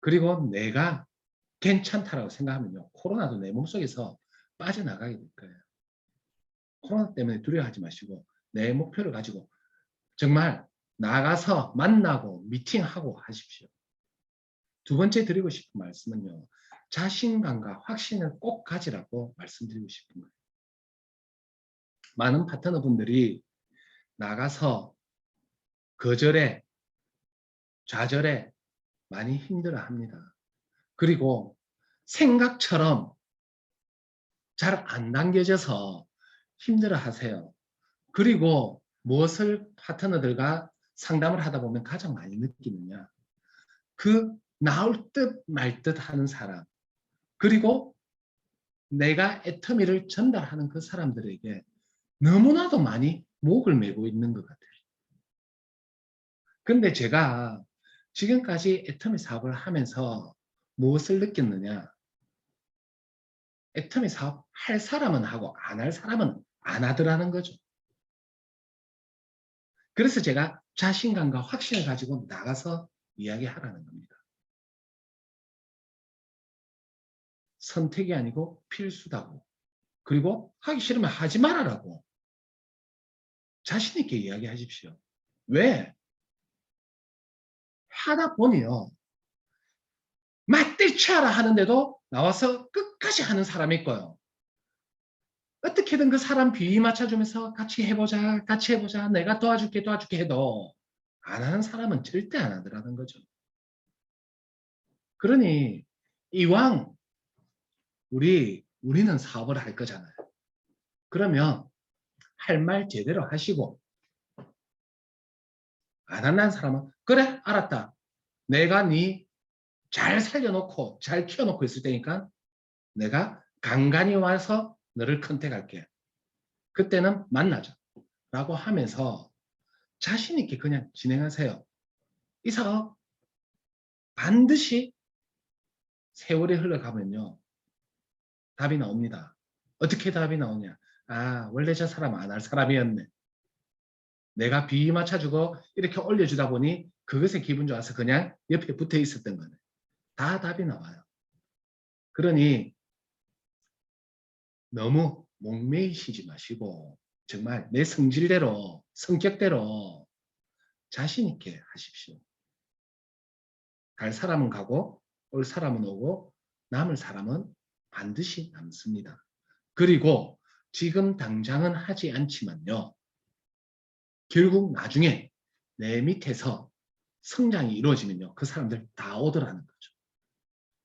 그리고 내가 괜찮다라고 생각하면요. 코로나도 내 몸속에서 빠져나가게 될 거예요. 코로나 때문에 두려워하지 마시고 내 목표를 가지고 정말 나가서 만나고 미팅하고 하십시오. 두 번째 드리고 싶은 말씀은요. 자신감과 확신을 꼭 가지라고 말씀드리고 싶은 거예요. 많은 파트너분들이 나가서 거절에 좌절에 많이 힘들어합니다. 그리고 생각처럼 잘 안 당겨져서 힘들어하세요. 그리고 무엇을 파트너들과 상담을 하다 보면 가장 많이 느끼느냐. 그 나올 듯 말 듯 하는 사람 그리고 내가 애터미를 전달하는 그 사람들에게 너무나도 많이 목을 메고 있는 것 같아요. 근데 제가 지금까지 애터미 사업을 하면서 무엇을 느꼈느냐. 애터미 사업 할 사람은 하고 안 할 사람은 안 하더라는 거죠. 그래서 제가 자신감과 확신을 가지고 나가서 이야기하라는 겁니다. 선택이 아니고 필수다고. 그리고 하기 싫으면 하지 말아라고. 자신 있게 이야기하십시오. 왜? 하다 보니요. 맞들치하라 하는데도 나와서 끝까지 하는 사람이 있고요. 어떻게든 그 사람 비위 맞춰주면서 같이 해보자, 같이 해보자, 내가 도와줄게, 도와줄게 해도 안 하는 사람은 절대 안 하더라는 거죠. 그러니 이왕 우리는 사업을 할 거잖아요. 그러면 할 말 제대로 하시고 안 한다는 사람은 그래 알았다. 내가 네 잘 살려놓고 잘 키워놓고 있을 테니까 내가 간간히 와서 너를 컨택할게. 그때는 만나자. 라고 하면서 자신 있게 그냥 진행하세요. 이 사업 반드시 세월이 흘러가면요. 답이 나옵니다. 어떻게 답이 나오냐. 아 원래 저 사람 안 할 사람이었네. 내가 비위 맞춰주고 이렇게 올려주다 보니 그것에 기분 좋아서 그냥 옆에 붙어 있었던 거네. 다 답이 나와요. 그러니 너무 목매이시지 마시고 정말 내 성질대로 성격대로 자신 있게 하십시오. 갈 사람은 가고 올 사람은 오고 남을 사람은 반드시 남습니다. 그리고 지금 당장은 하지 않지만요. 결국 나중에 내 밑에서 성장이 이루어지면요. 그 사람들 다 오더라는 거죠.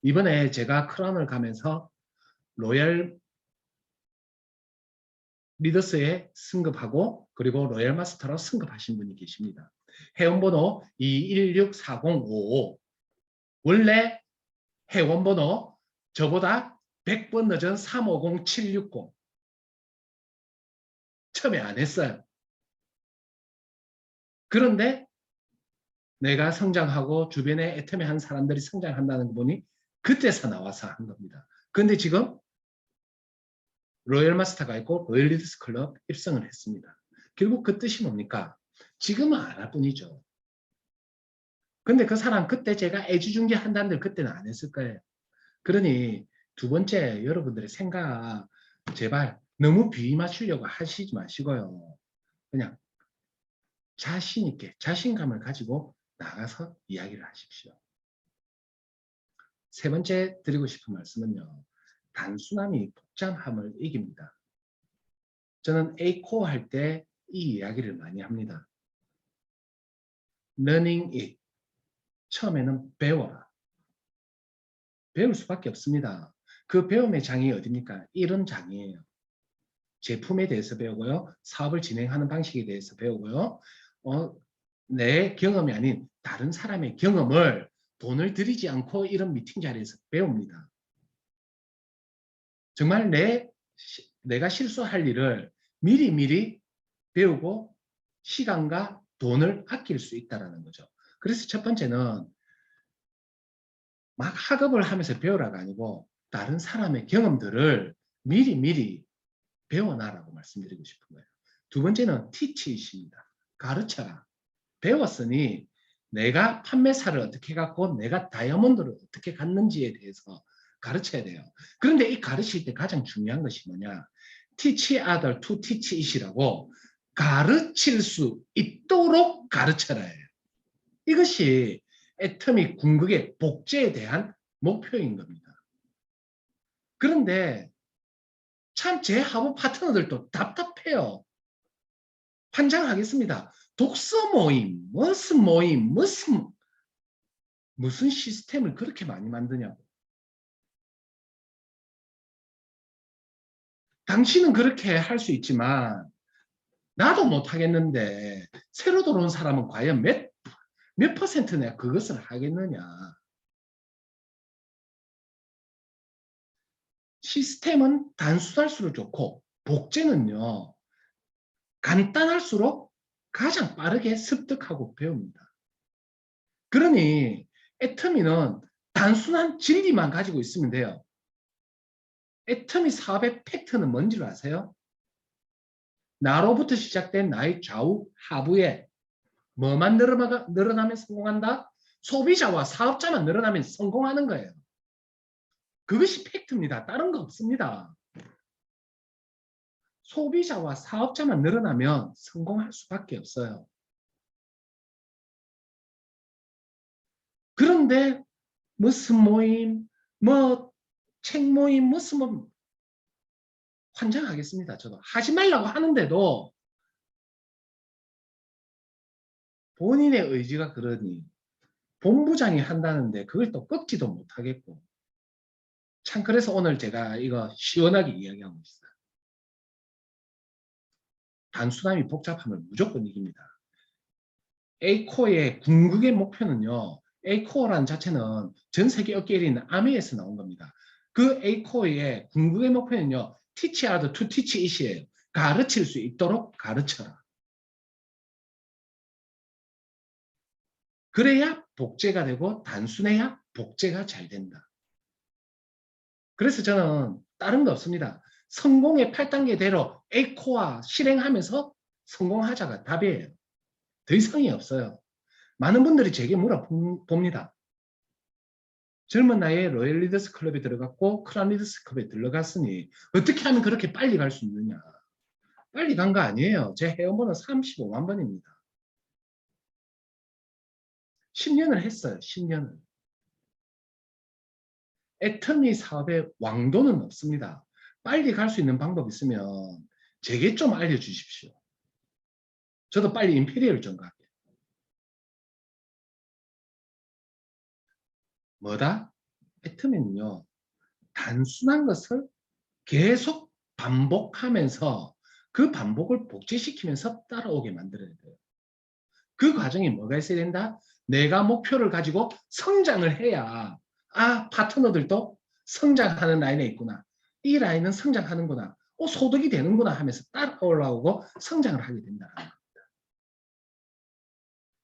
이번에 제가 크라운을 가면서 로얄 리더스에 승급하고 그리고 로얄 마스터로 승급하신 분이 계십니다. 회원번호 2164055 원래 회원번호 저보다 100번 늦은 350760 처음에 안 했어요. 그런데 내가 성장하고 주변에 애터미한 사람들이 성장한다는 거 보니 그때서 나와서 한 겁니다. 그런데 지금 로얄 마스터가 있고 로얄 리더스 클럽 입성을 했습니다. 결국 그 뜻이 뭡니까? 지금은 안 할 뿐이죠. 근데 그 사람 그때 제가 애지중지 한다는데 그때는 안 했을 거예요. 그러니 두 번째 여러분들의 생각 제발 너무 비위 맞추려고 하시지 마시고요. 그냥 자신 있게 자신감을 가지고 나가서 이야기를 하십시오. 세 번째 드리고 싶은 말씀은요. 단순함이 복잡함을 이깁니다. 저는 A코어 할 때 이 이야기를 많이 합니다. Learning it. 처음에는 배워라. 배울 수밖에 없습니다. 그 배움의 장이 어디입니까? 이런 장이에요. 제품에 대해서 배우고요. 사업을 진행하는 방식에 대해서 배우고요. 내 경험이 아닌 다른 사람의 경험을 돈을 들이지 않고 이런 미팅 자리에서 배웁니다. 정말 내가 실수할 일을 미리미리 배우고 시간과 돈을 아낄 수 있다는 거죠. 그래서 첫 번째는 막 학업을 하면서 배우라가 아니고 다른 사람의 경험들을 미리미리 배워놔라고 말씀드리고 싶은 거예요. 두 번째는 teach입니다. 가르쳐라. 배웠으니 내가 판매사를 어떻게 갖고 내가 다이아몬드를 어떻게 갖는지에 대해서 가르쳐야 돼요. 그런데 이 가르칠 때 가장 중요한 것이 뭐냐? teach other to teach it이라고 가르칠 수 있도록 가르쳐라예요. 이것이 애터미 궁극의 복제에 대한 목표인 겁니다. 그런데 참 제 하부 파트너들도 답답해요. 환장하겠습니다. 독서 모임, 무슨 모임, 무슨 시스템을 그렇게 많이 만드냐고. 당신은 그렇게 할 수 있지만 나도 못하겠는데 새로 들어온 사람은 과연 몇 퍼센트나 그것을 하겠느냐. 시스템은 단순할수록 좋고 복제는요. 간단할수록 가장 빠르게 습득하고 배웁니다. 그러니 애터미는 단순한 진리만 가지고 있으면 돼요. 애터미 사업의 팩트는 뭔지를 아세요? 나로부터 시작된 나의 좌우 하부에 뭐만 늘어나면 성공한다? 소비자와 사업자만 늘어나면 성공하는 거예요. 그것이 팩트입니다. 다른 거 없습니다. 소비자와 사업자만 늘어나면 성공할 수밖에 없어요. 그런데 무슨 모임, 책 모임, 무슨 환장하겠습니다. 저도 하지 말라고 하는데도 본인의 의지가 그러니 본부장이 한다는데 그걸 또 꺾지도 못하겠고, 참 그래서 오늘 제가 이거 시원하게 이야기하고 있어요. 단순함이 복잡함을 무조건 이깁니다. A코어의 궁극의 목표는요, A코어라는 자체는 전 세계 어깨에 있는 아메에서 나온 겁니다. 그 A코어의 궁극의 목표는요, teach hard to teach it이에요. 가르칠 수 있도록 가르쳐라. 그래야 복제가 되고 단순해야 복제가 잘 된다. 그래서 저는 다른 거 없습니다. 성공의 8단계대로 A코어 실행하면서 성공하자가 답이에요. 더 이상이 없어요. 많은 분들이 제게 물어봅니다. 젊은 나이에 로열 리더스 클럽에 들어갔고 크라운 리더스 클럽에 들어갔으니 어떻게 하면 그렇게 빨리 갈 수 있느냐. 빨리 간 거 아니에요. 제 회원번호 35만 번입니다. 10년을 했어요. 10년을. 애터미 사업의 왕도는 없습니다. 빨리 갈 수 있는 방법 있으면 제게 좀 알려주십시오. 저도 빨리 임페리얼 좀 갈게요. 뭐다? 애터미는요, 단순한 것을 계속 반복하면서 그 반복을 복제시키면서 따라오게 만들어야 돼요. 그 과정에 뭐가 있어야 된다? 내가 목표를 가지고 성장을 해야, 아, 파트너들도 성장하는 라인에 있구나. 이 라인은 성장하는구나. 소득이 되는구나 하면서 따라 올라오고 성장을 하게 된다는 겁니다.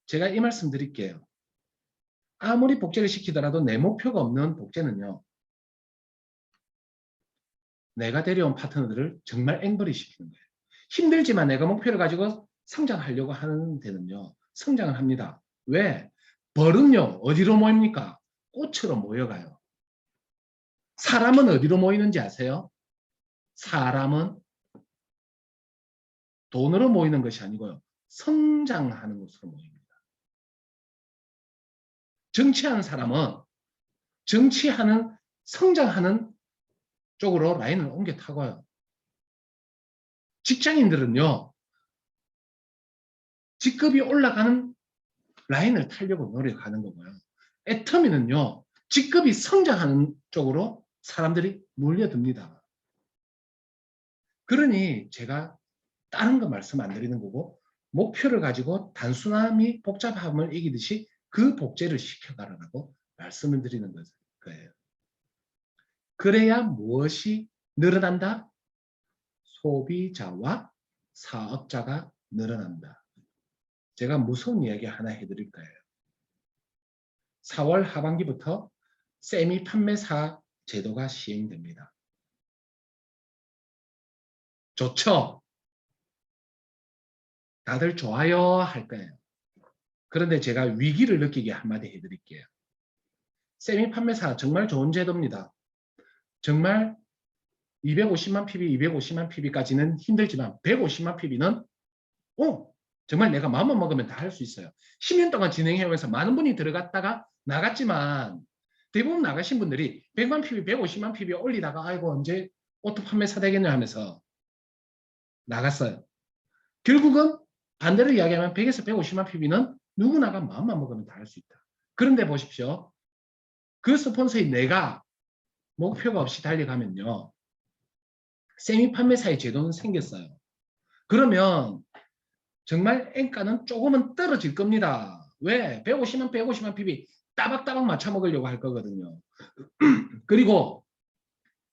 제가 이 말씀 드릴게요. 아무리 복제를 시키더라도 내 목표가 없는 복제는요, 내가 데려온 파트너들을 정말 앵벌이 시키는 거예요. 힘들지만 내가 목표를 가지고 성장하려고 하는 데는요, 성장을 합니다. 왜? 벌은요, 어디로 모입니까? 꽃으로 모여가요. 사람은 어디로 모이는지 아세요? 사람은 돈으로 모이는 것이 아니고요, 성장하는 곳으로 모입니다. 정치하는 사람은 정치하는, 성장하는 쪽으로 라인을 옮겨 타고요. 직장인들은요, 직급이 올라가는 라인을 타려고 노력하는 거고요. 애터미는요, 직급이 성장하는 쪽으로 사람들이 몰려듭니다. 그러니 제가 다른 거 말씀 안 드리는 거고, 목표를 가지고 단순함이 복잡함을 이기듯이 그 복제를 시켜가라고 말씀을 드리는 거예요. 그래야 무엇이 늘어난다? 소비자와 사업자가 늘어난다. 제가 무서운 이야기 하나 해드릴 거예요. 4월 하반기부터 세미 판매사 제도가 시행됩니다. 좋죠? 다들 좋아요 할 거예요. 그런데 제가 위기를 느끼게 한마디 해드릴게요. 세미 판매사 정말 좋은 제도입니다. 정말 250만 PB, 250만 PB까지는 힘들지만 150만 PB는 정말 내가 마음만 먹으면 다 할 수 있어요. 10년 동안 진행해오면서 많은 분이 들어갔다가 나갔지만 대부분 나가신 분들이 100만 PB, 150만 PB 올리다가 아이고 언제 오토 판매사 되겠냐 하면서 나갔어요. 결국은 반대로 이야기하면 100에서 150만 PB는 누구나가 마음만 먹으면 다 할 수 있다. 그런데 보십시오. 그 스폰서인 내가 목표가 없이 달려가면요, 세미 판매사의 제도는 생겼어요. 그러면 정말 N가는 조금은 떨어질 겁니다. 왜? 150만 PB 따박따박 맞춰 먹으려고 할 거거든요. 그리고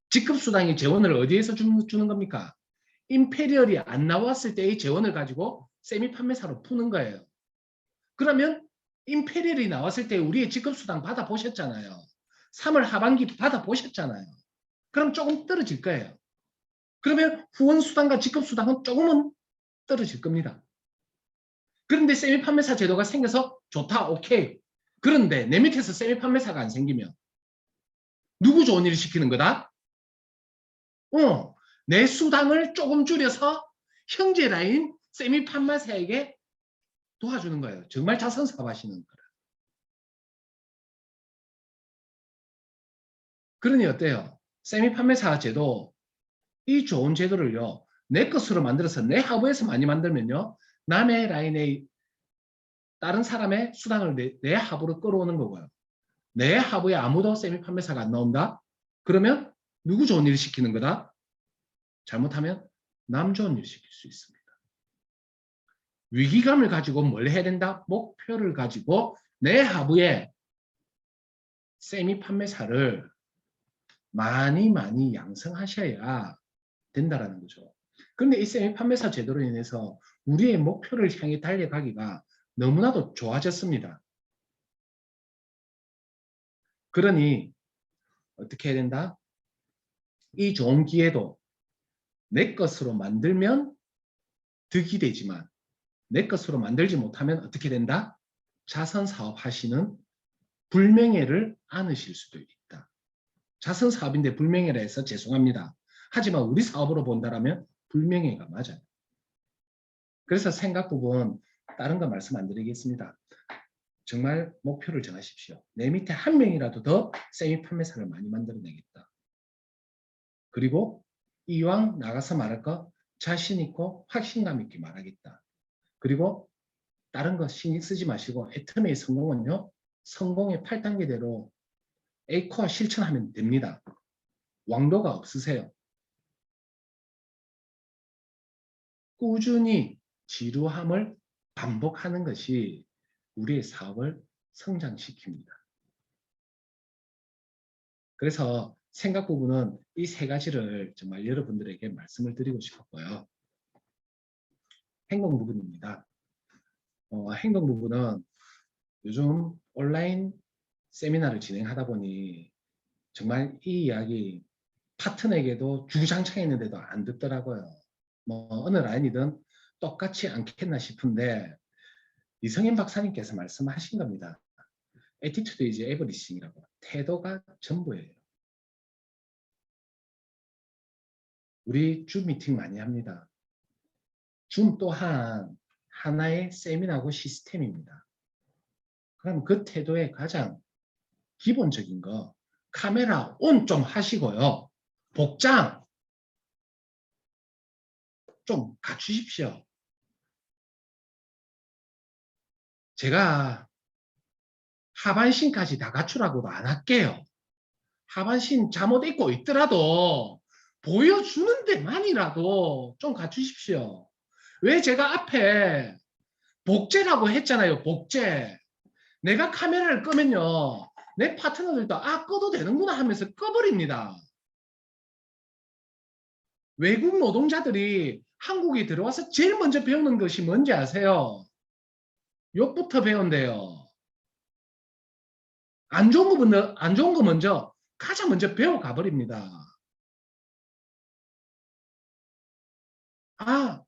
직급수당의 재원을 어디에서 주는 겁니까? 임페리얼이 안 나왔을 때의 재원을 가지고 세미 판매사로 푸는 거예요. 그러면 임페리얼이 나왔을 때 우리의 직급수당 받아보셨잖아요. 3월 하반기 받아보셨잖아요. 그럼 조금 떨어질 거예요. 그러면 후원수당과 직급수당은 조금은 떨어질 겁니다. 그런데 세미 판매사 제도가 생겨서 좋다, 오케이. 그런데 내 밑에서 세미 판매사가 안 생기면 누구 좋은 일을 시키는 거다? 내 수당을 조금 줄여서 형제 라인 세미 판매사에게 도와주는 거예요. 정말 자선사업 하시는 거라. 그러니 어때요? 세미 판매사 제도 이 좋은 제도를요, 내 것으로 만들어서 내 하부에서 많이 만들면요, 남의 라인에 다른 사람의 수당을 내 하부로 끌어오는 거고요. 내 하부에 아무도 세미 판매사가 안 나온다? 그러면 누구 좋은 일 시키는 거다? 잘못하면 남 좋은 일 시킬 수 있습니다. 위기감을 가지고 뭘 해야 된다? 목표를 가지고 내 하부에 세미 판매사를 많이 양성하셔야 된다라는 거죠. 그런데 이 세미 판매사 제도로 인해서 우리의 목표를 향해 달려가기가 너무나도 좋아졌습니다. 그러니 어떻게 해야 된다? 이 좋은 기회도 내 것으로 만들면 득이 되지만 내 것으로 만들지 못하면 어떻게 된다? 자선 사업 하시는 불명예를 안으실 수도 있다. 자선 사업인데 불명예라 해서 죄송합니다. 하지만 우리 사업으로 본다라면 불명예가 맞아요. 그래서 생각 부분 다른 거 말씀 안 드리겠습니다. 정말 목표를 정하십시오. 내 밑에 한 명이라도 더 세미 판매사를 많이 만들어내겠다. 그리고 이왕 나가서 말할 거 자신 있고 확신감 있게 말하겠다. 그리고 다른 거 신경 쓰지 마시고 애터미의 성공은요, 성공의 8단계대로 A코어 실천하면 됩니다. 왕도가 없으세요. 꾸준히 지루함을 반복하는 것이 우리의 사업을 성장시킵니다. 그래서 생각 부분은 이 세 가지를 정말 여러분들에게 말씀을 드리고 싶었고요. 행동 부분입니다. 행동 부분은 요즘 온라인 세미나를 진행하다 보니 정말 이 이야기 파트너에게도 주구장창 했는데도 안 듣더라고요. 뭐 어느 라인이든 똑같이 않겠나 싶은데 이성인 박사님께서 말씀하신 겁니다. Attitude is everything이라고. 태도가 전부예요. 우리 줌 미팅 많이 합니다. 줌 또한 하나의 세미나고 시스템입니다. 그럼 그 태도의 가장 기본적인 거 카메라 온 좀 하시고요. 복장 좀 갖추십시오. 제가 하반신까지 다 갖추라고도 안 할게요. 하반신 잠옷 입고 있더라도 보여주는 데만이라도 좀 갖추십시오. 왜 제가 앞에 복제라고 했잖아요. 복제. 내가 카메라를 끄면요, 내 파트너들도 아 꺼도 되는구나 하면서 꺼버립니다. 외국 노동자들이 한국에 들어와서 제일 먼저 배우는 것이 뭔지 아세요? 욕부터 배운대요. 안 좋은 거 먼저 가장 먼저 배워 가버립니다. 아,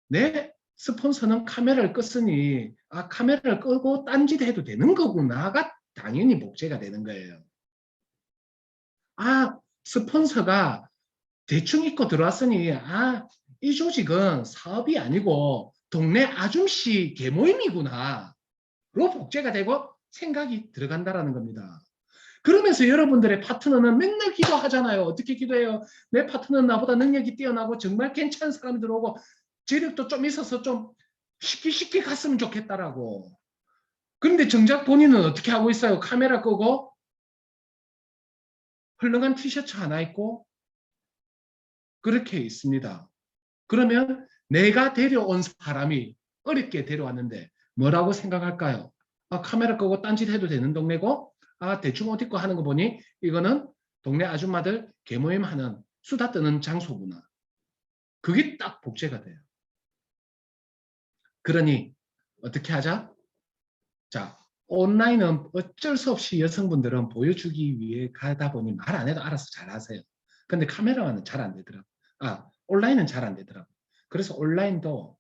내 스폰서는 카메라를 껐으니 아 카메라를 끄고 딴짓 해도 되는 거구나가 당연히 복제가 되는 거예요. 아, 스폰서가 대충 입고 들어왔으니 아, 이 조직은 사업이 아니고 동네 아줌씨 개모임이구나 로 복제가 되고 생각이 들어간다라는 겁니다. 그러면서 여러분들의 파트너는 맨날 기도하잖아요. 어떻게 기도해요? 내 파트너는 나보다 능력이 뛰어나고 정말 괜찮은 사람이 들어오고 재력도 좀 있어서 좀 쉽게 갔으면 좋겠다라고. 그런데 정작 본인은 어떻게 하고 있어요? 카메라 끄고 헐렁한 티셔츠 하나 입고 그렇게 있습니다. 그러면 내가 데려온 사람이 어렵게 데려왔는데 뭐라고 생각할까요? 아, 카메라 끄고 딴짓 해도 되는 동네고 아, 대충 옷 입고 하는 거 보니 이거는 동네 아줌마들 개모임 하는 수다 떠는 장소구나. 그게 딱 복제가 돼요. 그러니 어떻게 하자? 자, 온라인은 어쩔 수 없이 여성분들은 보여주기 위해 가다 보니 말 안 해도 알아서 잘 하세요. 근데 카메라만은 잘 안 되더라고. 아, 온라인은 잘 안 되더라고. 그래서 온라인도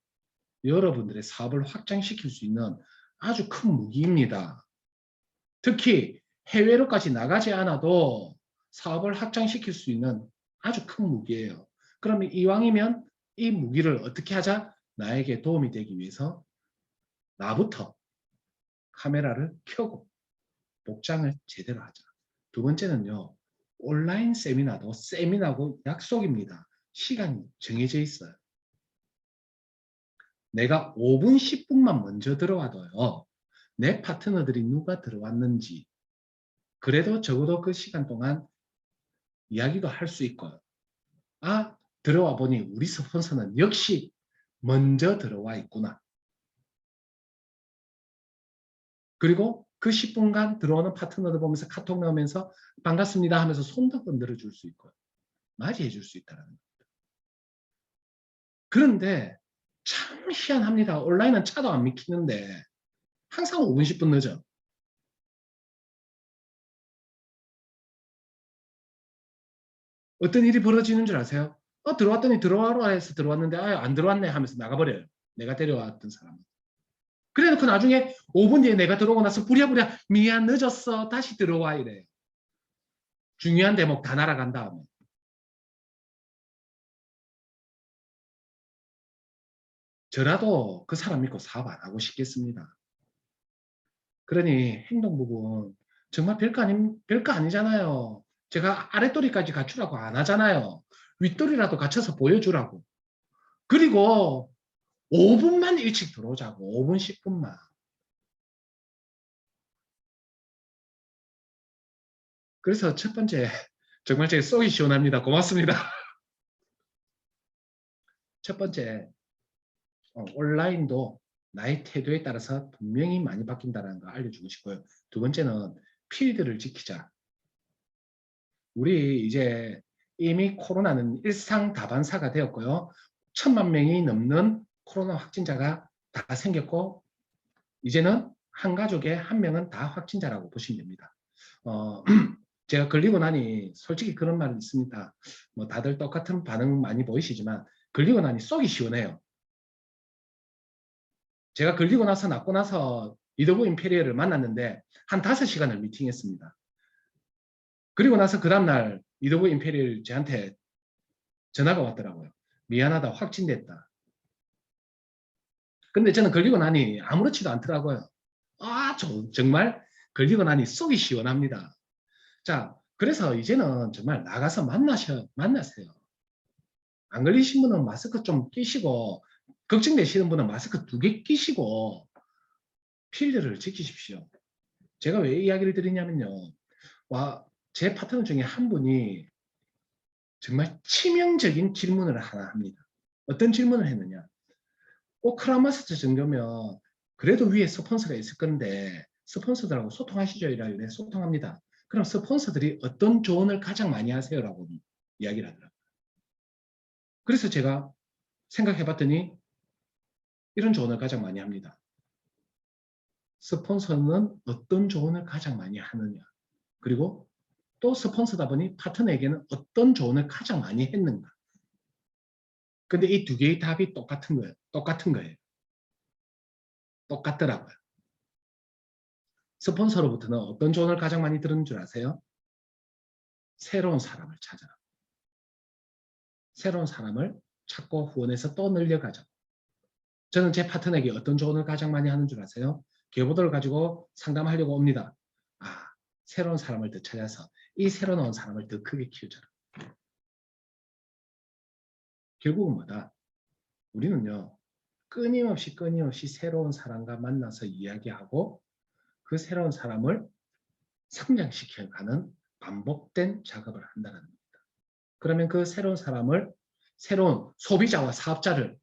여러분들의 사업을 확장시킬 수 있는 아주 큰 무기입니다. 특히 해외로까지 나가지 않아도 사업을 확장시킬 수 있는 아주 큰 무기예요. 그러면 이왕이면 이 무기를 어떻게 하자? 나에게 도움이 되기 위해서 나부터 카메라를 켜고 복장을 제대로 하자. 두 번째는요, 온라인 세미나도 세미나고 약속입니다. 시간이 정해져 있어요. 내가 5분, 10분만 먼저 들어와도요. 내 파트너들이 누가 들어왔는지 그래도 적어도 그 시간 동안 이야기도 할 수 있고요. 아, 들어와 보니 우리 스폰서는 역시 먼저 들어와 있구나. 그리고 그 10분간 들어오는 파트너들 보면서 카톡 나오면서 반갑습니다 하면서 손도 흔들어 줄 수 있고요. 맞이해 줄 수 있다는 겁니다. 그런데 참 희한합니다. 온라인은 차도 안 막히는데 항상 5분, 10분 늦어. 어떤 일이 벌어지는 줄 아세요? 들어왔더니 들어와라 해서 들어왔는데 안 들어왔네 하면서 나가버려요. 내가 데려왔던 사람은. 그래놓고 나중에 5분 뒤에 내가 들어오고 나서 부랴부랴 미안 늦었어 다시 들어와 이래. 중요한 대목 다 날아간 다음에. 저라도 그 사람 믿고 사업 안 하고 싶겠습니다. 그러니 행동 부분 정말 별거 아니잖아요. 제가 아랫도리까지 갖추라고 안 하잖아요. 윗도리라도 갖춰서 보여주라고. 그리고 5분만 일찍 들어오자고. 5분, 10분만. 그래서 첫 번째 정말 제 속이 시원합니다. 고맙습니다. 첫 번째 온라인도 나의 태도에 따라서 분명히 많이 바뀐다는 거 알려주고 싶고요. 두 번째는 필드를 지키자. 우리 이제 이미 코로나는 일상 다반사가 되었고요. 1,000만 명이 넘는 코로나 확진자가 다 생겼고 이제는 한 가족에 한 명은 다 확진자라고 보시면 됩니다. 제가 걸리고 나니 솔직히 그런 말이 있습니다. 뭐 다들 똑같은 반응 많이 보이시지만 걸리고 나니 속이 시원해요. 제가 걸리고 나서 낫고 나서 이더구 임페리얼을 만났는데 한 5시간을 미팅했습니다. 그리고 나서 그 다음날 이더구 임페리얼 저한테 전화가 왔더라고요. 미안하다, 확진됐다. 근데 저는 걸리고 나니 아무렇지도 않더라고요. 정말 걸리고 나니 속이 시원합니다. 자, 그래서 이제는 정말 나가서 만나세요. 안 걸리신 분은 마스크 좀 끼시고 걱정되시는 분은 마스크 2개 끼시고 필드를 지키십시오. 제가 왜 이야기를 드리냐면요. 제 파트너 중에 한 분이 정말 치명적인 질문을 하나 합니다. 어떤 질문을 했느냐. 크라마스터 정도면 그래도 위에 스폰서가 있을 건데 스폰서들하고 소통하시죠? 이래 소통합니다. 그럼 스폰서들이 어떤 조언을 가장 많이 하세요? 라고 이야기를 하더라고요. 그래서 제가 생각해 봤더니 이런 조언을 가장 많이 합니다. 스폰서는 어떤 조언을 가장 많이 하느냐. 그리고 또 스폰서다 보니 파트너에게는 어떤 조언을 가장 많이 했는가. 근데 이 2개의 답이 똑같은 거예요. 똑같더라고요. 스폰서로부터는 어떤 조언을 가장 많이 들은 줄 아세요? 새로운 사람을 찾아라. 새로운 사람을 찾고 후원해서 또 늘려가자. 저는 제 파트너에게 어떤 조언을 가장 많이 하는 줄 아세요? 계보도를 가지고 상담하려고 옵니다. 새로운 사람을 더 찾아서 이 새로 나온 사람을 더 크게 키우자라. 결국은 뭐다? 우리는요. 끊임없이 새로운 사람과 만나서 이야기하고 그 새로운 사람을 성장시켜가는 반복된 작업을 한다는 겁니다. 그러면 그 새로운 사람을 새로운 소비자와 사업자를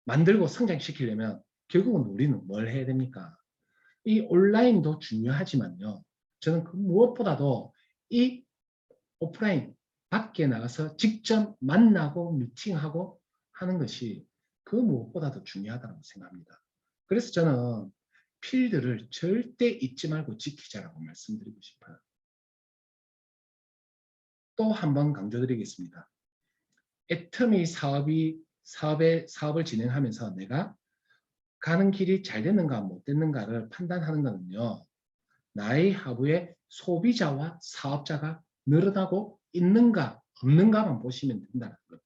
만들고 성장시키려면 결국은 우리는 뭘 해야 됩니까? 이 온라인도 중요하지만요. 저는 그 무엇보다도 이 오프라인 밖에 나가서 직접 만나고 미팅하고 하는 것이 그 무엇보다도 중요하다고 생각합니다. 그래서 저는 필드를 절대 잊지 말고 지키자라고 말씀드리고 싶어요. 또 한 번 강조드리겠습니다. 애터미 사업을 진행하면서 내가 가는 길이 잘 됐는가 못 됐는가를 판단하는 것은요. 나의 하부에 소비자와 사업자가 늘어나고 있는가 없는가만 보시면 된다는 겁니다.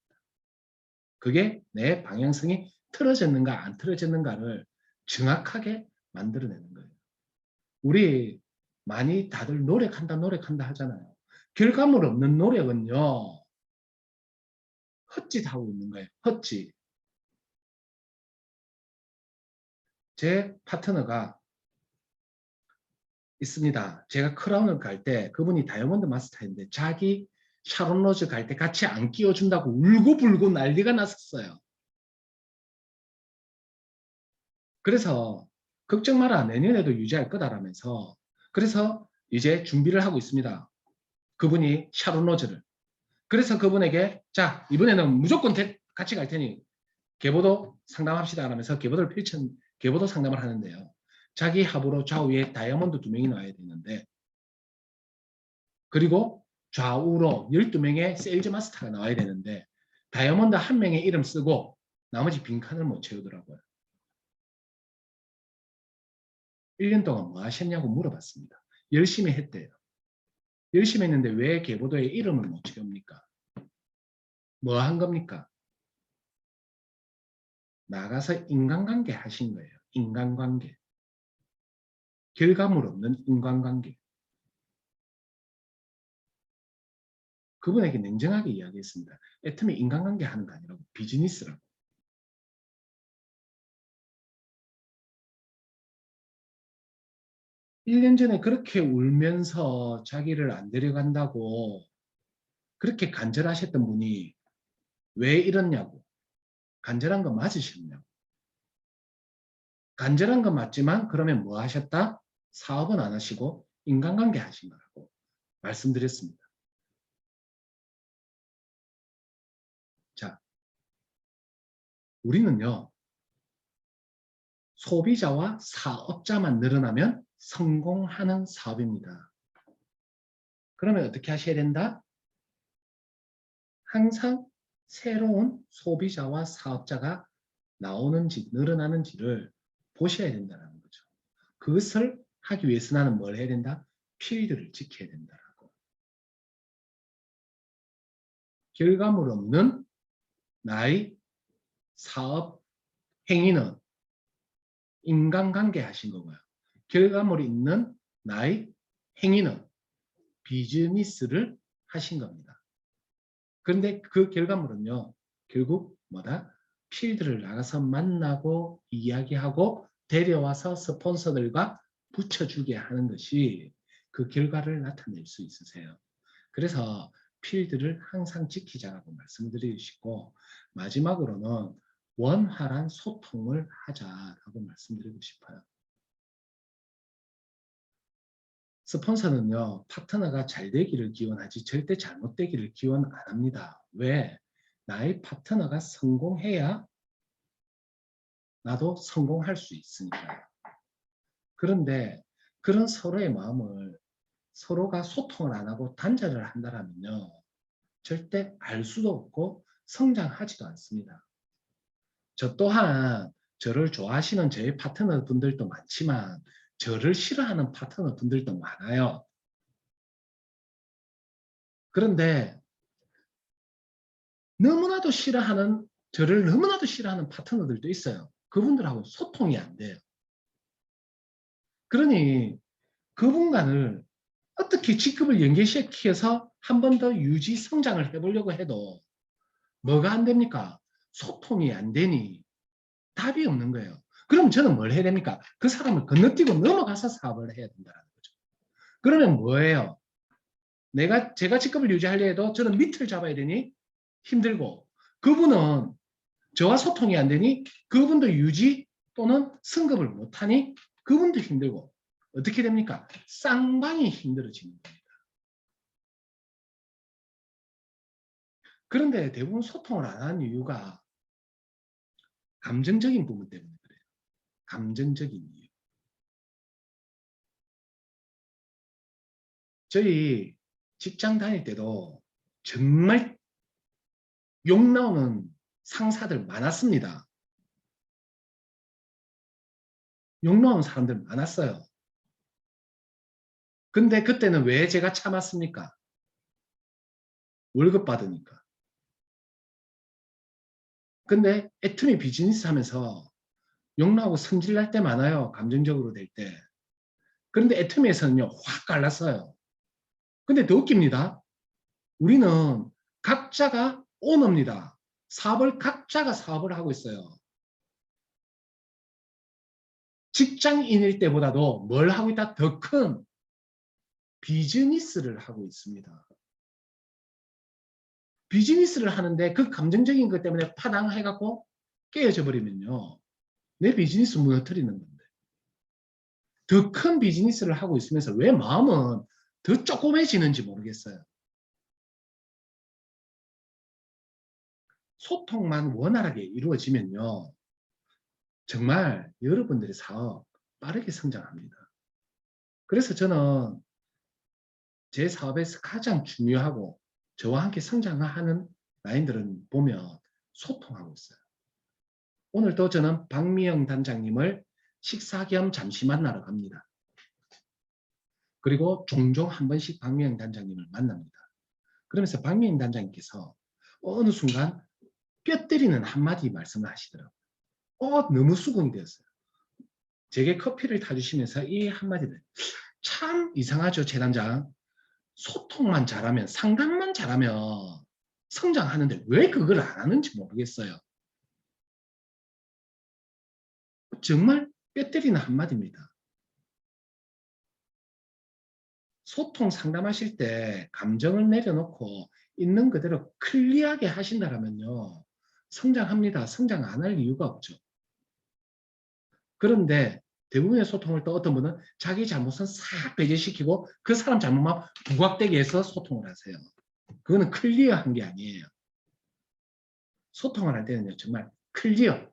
그게 내 방향성이 틀어졌는가 안 틀어졌는가를 정확하게 만들어내는 거예요. 우리 많이 다들 노력한다 하잖아요. 결과물 없는 노력은요, 헛짓하고 있는 거예요. 헛짓. 제 파트너가 있습니다. 제가 크라운을 갈 때 그분이 다이아몬드 마스터인데 자기 샤론 로즈 갈 때 같이 안 끼워준다고 울고불고 난리가 났었어요. 그래서 걱정 마라, 내년에도 유지할 거다라면서, 그래서 이제 준비를 하고 있습니다. 그분이 샤론 로즈를. 그래서 그분에게 자, 이번에는 무조건 같이 갈 테니 계보도 상담합시다 하면서 계보도 상담을 하는데요. 자기 합으로 좌우에 다이아몬드 2명이 나와야 되는데, 그리고 좌우로 12명의 세일즈 마스터가 나와야 되는데 다이아몬드 1명의 이름 쓰고 나머지 빈칸을 못 채우더라고요. 1년 동안 뭐 하셨냐고 물어봤습니다. 열심히 했대요. 열심히 했는데 왜 계보도에 이름을 못 채웁니까? 뭐 한 겁니까? 나가서 인간관계 하신 거예요. 인간관계. 결과물 없는 인간관계. 그분에게 냉정하게 이야기했습니다. 애터미 인간관계 하는 거 아니라고, 비즈니스라고. 일 년 전에 그렇게 울면서 자기를 안 데려간다고 그렇게 간절하셨던 분이 왜 이러냐고. 간절한 거 맞으셨냐고. 간절한 건 맞지만 그러면 뭐 하셨다? 사업은 안 하시고 인간관계 하신 거라고 말씀드렸습니다. 자, 우리는요, 소비자와 사업자만 늘어나면 성공하는 사업입니다. 그러면 어떻게 하셔야 된다? 항상 새로운 소비자와 사업자가 나오는지 늘어나는지를 보셔야 된다는 거죠. 그것을 하기 위해서 나는 뭘 해야 된다? 필드를 지켜야 된다라고. 결과물 없는 나의 사업 행위는 인간관계 하신 거고요. 결과물이 있는 나의 행위는 비즈니스를 하신 겁니다. 그런데 그 결과물은요, 결국 뭐다? 필드를 나가서 만나고 이야기하고 데려와서 스폰서들과 붙여주게 하는 것이 그 결과를 나타낼 수 있으세요. 그래서 필드를 항상 지키자라고 말씀드리고 싶고, 마지막으로는 원활한 소통을 하자라고 말씀드리고 싶어요. 스폰서는요, 파트너가 잘 되기를 기원하지 절대 잘못되기를 기원 안 합니다. 왜? 나의 파트너가 성공해야 나도 성공할 수 있으니까요. 그런데 그런 서로의 마음을 서로가 소통을 안 하고 단절을 한다면요, 절대 알 수도 없고 성장하지도 않습니다. 저 또한 저를 좋아하시는 저의 파트너 분들도 많지만 저를 싫어하는 파트너 분들도 많아요. 그런데 너무나도 싫어하는, 저를 너무나도 싫어하는 파트너들도 있어요. 그분들하고 소통이 안 돼요. 그러니 그분간을 어떻게 직급을 연계시켜서 한 번 더 유지 성장을 해보려고 해도 뭐가 안 됩니까? 소통이 안 되니 답이 없는 거예요. 그럼 저는 뭘 해야 됩니까? 그 사람을 건너뛰고 넘어가서 사업을 해야 된다는 거죠. 그러면 뭐예요? 제가 직급을 유지하려 해도 저는 밑을 잡아야 되니 힘들고, 그분은 저와 소통이 안 되니 그분도 유지 또는 승급을 못하니 그분도 힘들고, 어떻게 됩니까? 쌍방이 힘들어지는 겁니다. 그런데 대부분 소통을 안 하는 이유가 감정적인 부분 때문에 그래요. 감정적인 이유. 저희 직장 다닐 때도 정말 욕 나오는 상사들 많았습니다. 욕 나오는 사람들 많았어요. 근데 그때는 왜 제가 참았습니까? 월급 받으니까. 근데 애터미 비즈니스 하면서 욕 나오고 성질 날 때 많아요. 감정적으로 될 때. 그런데 애터미에서는요, 확 갈랐어요. 근데 더 웃깁니다. 우리는 각자가 오너입니다. 각자가 사업을 하고 있어요. 직장인일 때보다도 뭘 하고 있다? 더 큰 비즈니스를 하고 있습니다. 비즈니스를 하는데 그 감정적인 것 때문에 파당해갖고 깨어져 버리면요. 내 비즈니스 무너뜨리는 건데. 더 큰 비즈니스를 하고 있으면서 왜 마음은 더 조그매지는지 모르겠어요. 소통만 원활하게 이루어지면요. 정말 여러분들의 사업 빠르게 성장합니다. 그래서 저는 제 사업에서 가장 중요하고 저와 함께 성장하는 라인들은 보면 소통하고 있어요. 오늘도 저는 박미영 단장님을 식사 겸 잠시 만나러 갑니다. 그리고 종종 한 번씩 박미영 단장님을 만납니다. 그러면서 박미영 단장님께서 어느 순간 뼈 때리는 한마디 말씀을 하시더라고요. 너무 수긍이 되었어요. 제게 커피를 타주시면서 이 한마디를 참 이상하죠, 제 단장. 소통만 잘하면, 상담만 잘하면 성장하는데 왜 그걸 안 하는지 모르겠어요. 정말 뼈 때리는 한마디입니다. 소통 상담하실 때 감정을 내려놓고 있는 그대로 클리어하게 하신다면요. 성장합니다. 성장 안 할 이유가 없죠. 그런데 대부분의 소통을 또 어떤 분은 자기 잘못은 싹 배제시키고 그 사람 잘못만 부각되게 해서 소통을 하세요. 그거는 클리어한 게 아니에요. 소통을 할 때는요. 정말 클리어,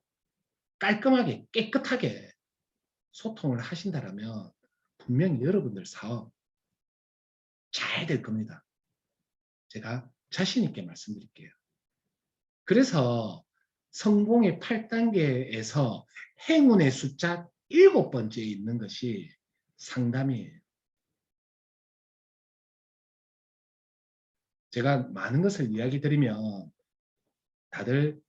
깔끔하게, 깨끗하게 소통을 하신다면 분명히 여러분들 사업 잘 될 겁니다. 제가 자신 있게 말씀드릴게요. 그래서 성공의 8단계에서 행운의 숫자 7번째에 있는 것이 상담이에요. 제가 많은 것을 이야기 드리면 다들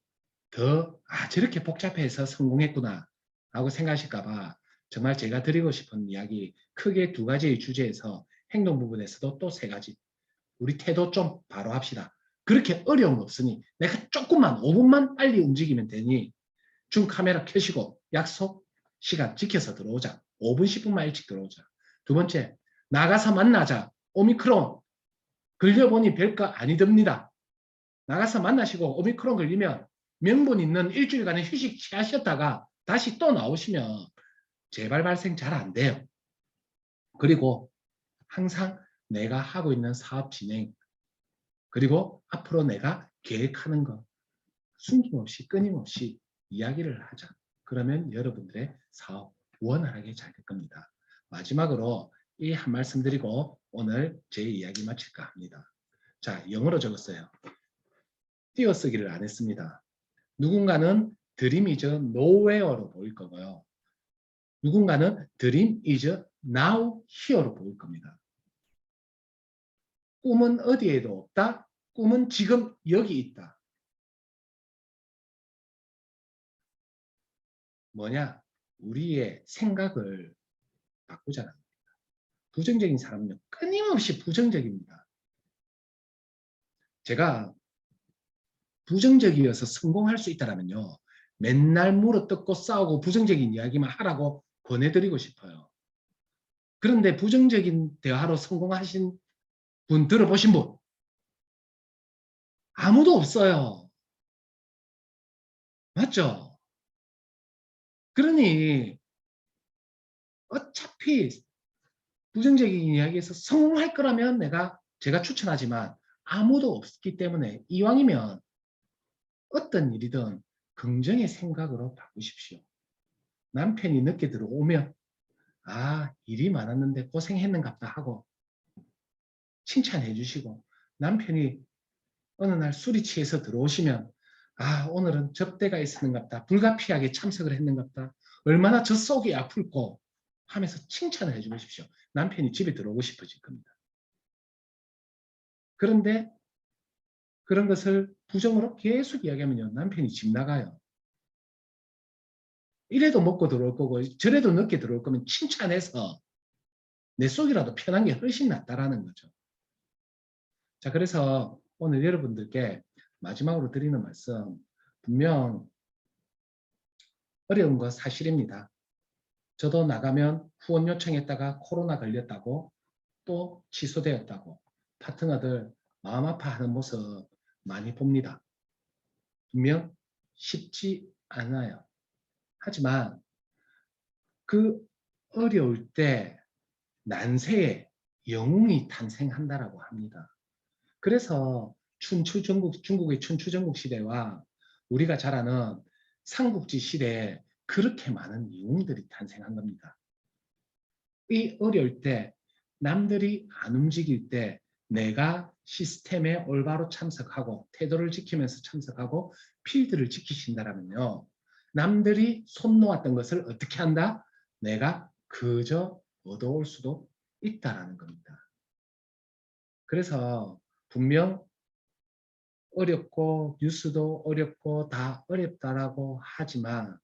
저렇게 복잡해서 성공했구나 라고 생각하실까 봐 정말 제가 드리고 싶은 이야기 크게 2가지의 주제에서 행동 부분에서도 또 3가지. 우리 태도 좀 바로 합시다. 그렇게 어려운 거 없으니 내가 조금만 5분만 빨리 움직이면 되니 줌 카메라 켜시고 약속 시간 지켜서 들어오자. 5분 10분만 일찍 들어오자. 2번째, 나가서 만나자. 오미크론 걸려보니 별거 아니답니다. 나가서 만나시고 오미크론 걸리면 명분 있는 일주일간의 휴식 취하셨다가 다시 또 나오시면 재발 발생 잘 안 돼요. 그리고 항상 내가 하고 있는 사업 진행 그리고 앞으로 내가 계획하는 것 숨김없이 끊임없이 이야기를 하자. 그러면 여러분들의 사업 원활하게 잘 될 겁니다. 마지막으로 이 한 말씀 드리고 오늘 제 이야기 마칠까 합니다. 자, 영어로 적었어요. 띄어쓰기를 안 했습니다. 누군가는 dream is nowhere로 보일 거고요. 누군가는 dream is now here로 보일 겁니다. 꿈은 어디에도 없다. 꿈은 지금 여기 있다. 뭐냐? 우리의 생각을 바꾸자는 겁니다. 부정적인 사람은요. 끊임없이 부정적입니다. 제가 부정적이어서 성공할 수 있다면요. 맨날 물어뜯고 싸우고 부정적인 이야기만 하라고 권해드리고 싶어요. 그런데 부정적인 대화로 성공하신 분 들어보신 분? 아무도 없어요. 맞죠? 그러니 어차피 부정적인 이야기에서 성공할 거라면 제가 추천하지만 아무도 없기 때문에 이왕이면 어떤 일이든 긍정의 생각으로 바꾸십시오. 남편이 늦게 들어오면 일이 많았는데 고생했는갑다 하고 칭찬해 주시고 남편이 어느 날 술이 취해서 들어오시면 오늘은 접대가 있었는갑다. 불가피하게 참석을 했는갑다. 얼마나 저 속이 아플고 하면서 칭찬을 해 주십시오. 남편이 집에 들어오고 싶어질 겁니다. 그런데 그런 것을 부정으로 계속 이야기하면요. 남편이 집 나가요. 이래도 먹고 들어올 거고 저래도 늦게 들어올 거면 칭찬해서 내 속이라도 편한 게 훨씬 낫다라는 거죠. 자, 그래서 오늘 여러분들께 마지막으로 드리는 말씀, 분명 어려운 거 사실입니다. 저도 나가면 후원 요청했다가 코로나 걸렸다고 또 취소되었다고 파트너들 마음 아파하는 모습 많이 봅니다. 분명 쉽지 않아요. 하지만 그 어려울 때 난세에 영웅이 탄생한다라고 합니다. 그래서 중국의 춘추전국 시대와 우리가 잘 아는 삼국지 시대에 그렇게 많은 영웅들이 탄생한 겁니다. 이 어려울 때 남들이 안 움직일 때 내가 시스템에 올바로 참석하고 태도를 지키면서 참석하고 필드를 지키신다면요. 남들이 손 놓았던 것을 어떻게 한다? 내가 그저 얻어올 수도 있다라는 겁니다. 그래서 분명 어렵고 뉴스도 어렵고 다 어렵다라고 하지만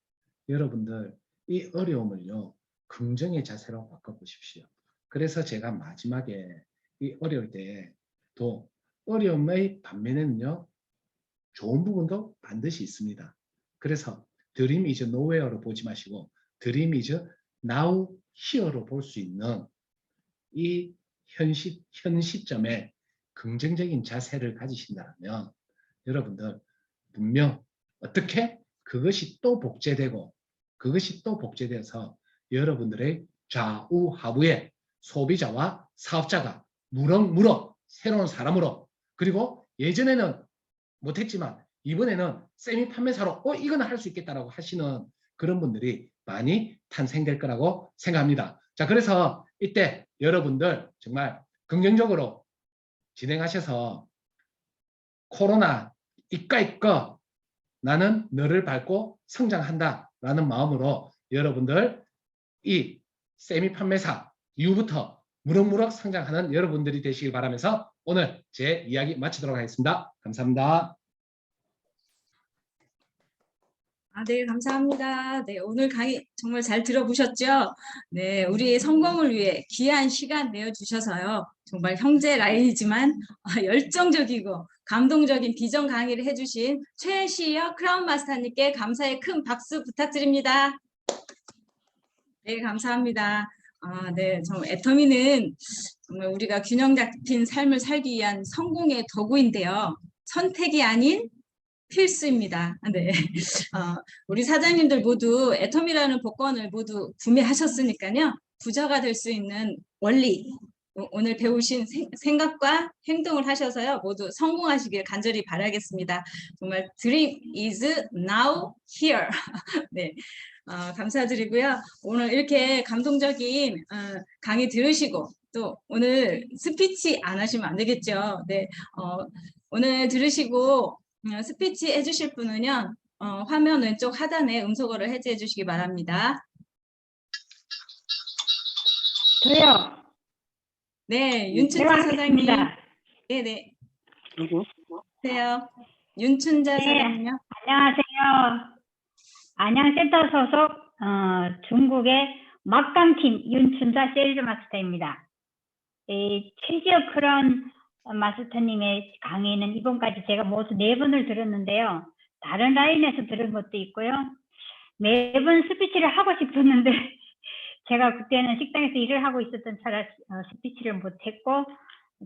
여러분들 이 어려움을요 긍정의 자세로 바꿔보십시오. 그래서 제가 마지막에 이 어려울 때 또 어려움의 반면에는요 좋은 부분도 반드시 있습니다. 그래서 Dream is nowhere로 보지 마시고 Dream is now here로 볼 수 있는 이 현 시점에 긍정적인 자세를 가지신다면 여러분들 분명 어떻게 그것이 또 복제되고 그것이 또 복제돼서 여러분들의 좌우하부에 소비자와 사업자가 무럭무럭 새로운 사람으로 그리고 예전에는 못했지만 이번에는 세미 판매사로 이거는 할 수 있겠다라고 하시는 그런 분들이 많이 탄생될 거라고 생각합니다. 자, 그래서 이때 여러분들 정말 긍정적으로 진행하셔서 코로나 이까 나는 너를 밟고 성장한다 라는 마음으로 여러분들 이 세미 판매사 이후부터 무럭무럭 성장하는 여러분들이 되시길 바라면서 오늘 제 이야기 마치도록 하겠습니다. 감사합니다. 네, 감사합니다. 네, 오늘 강의 정말 잘 들어보셨죠? 네, 우리의 성공을 위해 귀한 시간 내어주셔서요. 정말 형제 라인이지만 열정적이고 감동적인 비전 강의를 해주신 최시혁 크라운 마스터님께 감사의 큰 박수 부탁드립니다. 네, 감사합니다. 네, 애터미는 정말 우리가 균형 잡힌 삶을 살기 위한 성공의 도구인데요. 선택이 아닌 필수입니다. 네, 우리 사장님들 모두 애터미라는 복권을 모두 구매하셨으니까요. 부자가 될 수 있는 원리, 오늘 배우신 생각과 행동을 하셔서요. 모두 성공하시길 간절히 바라겠습니다. 정말 Dream is now here. 네. 감사드리고요. 오늘 이렇게 감동적인 강의 들으시고 또 오늘 스피치 안 하시면 안 되겠죠. 네, 오늘 들으시고 스피치 해주실 분은요. 화면 왼쪽 하단에 음소거를 해제해 주시기 바랍니다. 저요. 네, 윤춘자 제가 사장님. 하겠습니다. 네네. 누구? 안녕하세요. 윤춘자 네. 사장님요. 안녕하세요. 안양센터 소속 중국의 막강팀 윤춘자 세일즈 마스터입니다. 최지혁 크라운 마스터님의 강의는 이번까지 제가 모두 4번을 들었는데요. 다른 라인에서 들은 것도 있고요. 매번 스피치를 하고 싶었는데 제가 그때는 식당에서 일을 하고 있었던 차라 스피치를 못했고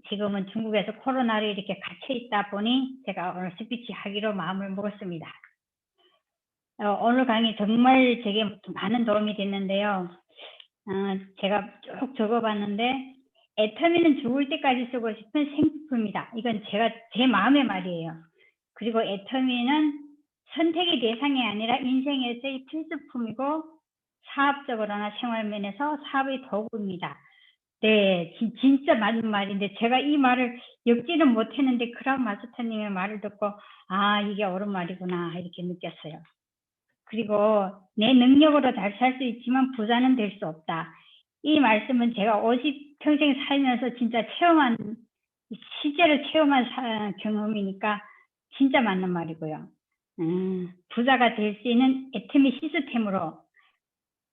지금은 중국에서 코로나로 이렇게 갇혀 있다 보니 제가 오늘 스피치 하기로 마음을 먹었습니다. 오늘 강의 정말 제게 많은 도움이 됐는데요. 제가 쭉 적어봤는데 애터미는 죽을 때까지 쓰고 싶은 생필품이다. 이건 제 마음의 말이에요. 그리고 애터미는 선택의 대상이 아니라 인생에서의 필수품이고 사업적으로나 생활면에서 사업의 도구입니다. 네, 진짜 맞는 말인데 제가 이 말을 엮지는 못했는데 크라운 마스터님의 말을 듣고 이게 옳은 말이구나 이렇게 느꼈어요. 그리고 내 능력으로 잘 살 수 있지만 부자는 될 수 없다. 이 말씀은 제가 50평생 살면서 진짜 실제로 체험한 경험이니까 진짜 맞는 말이고요. 부자가 될 수 있는 애터미 시스템으로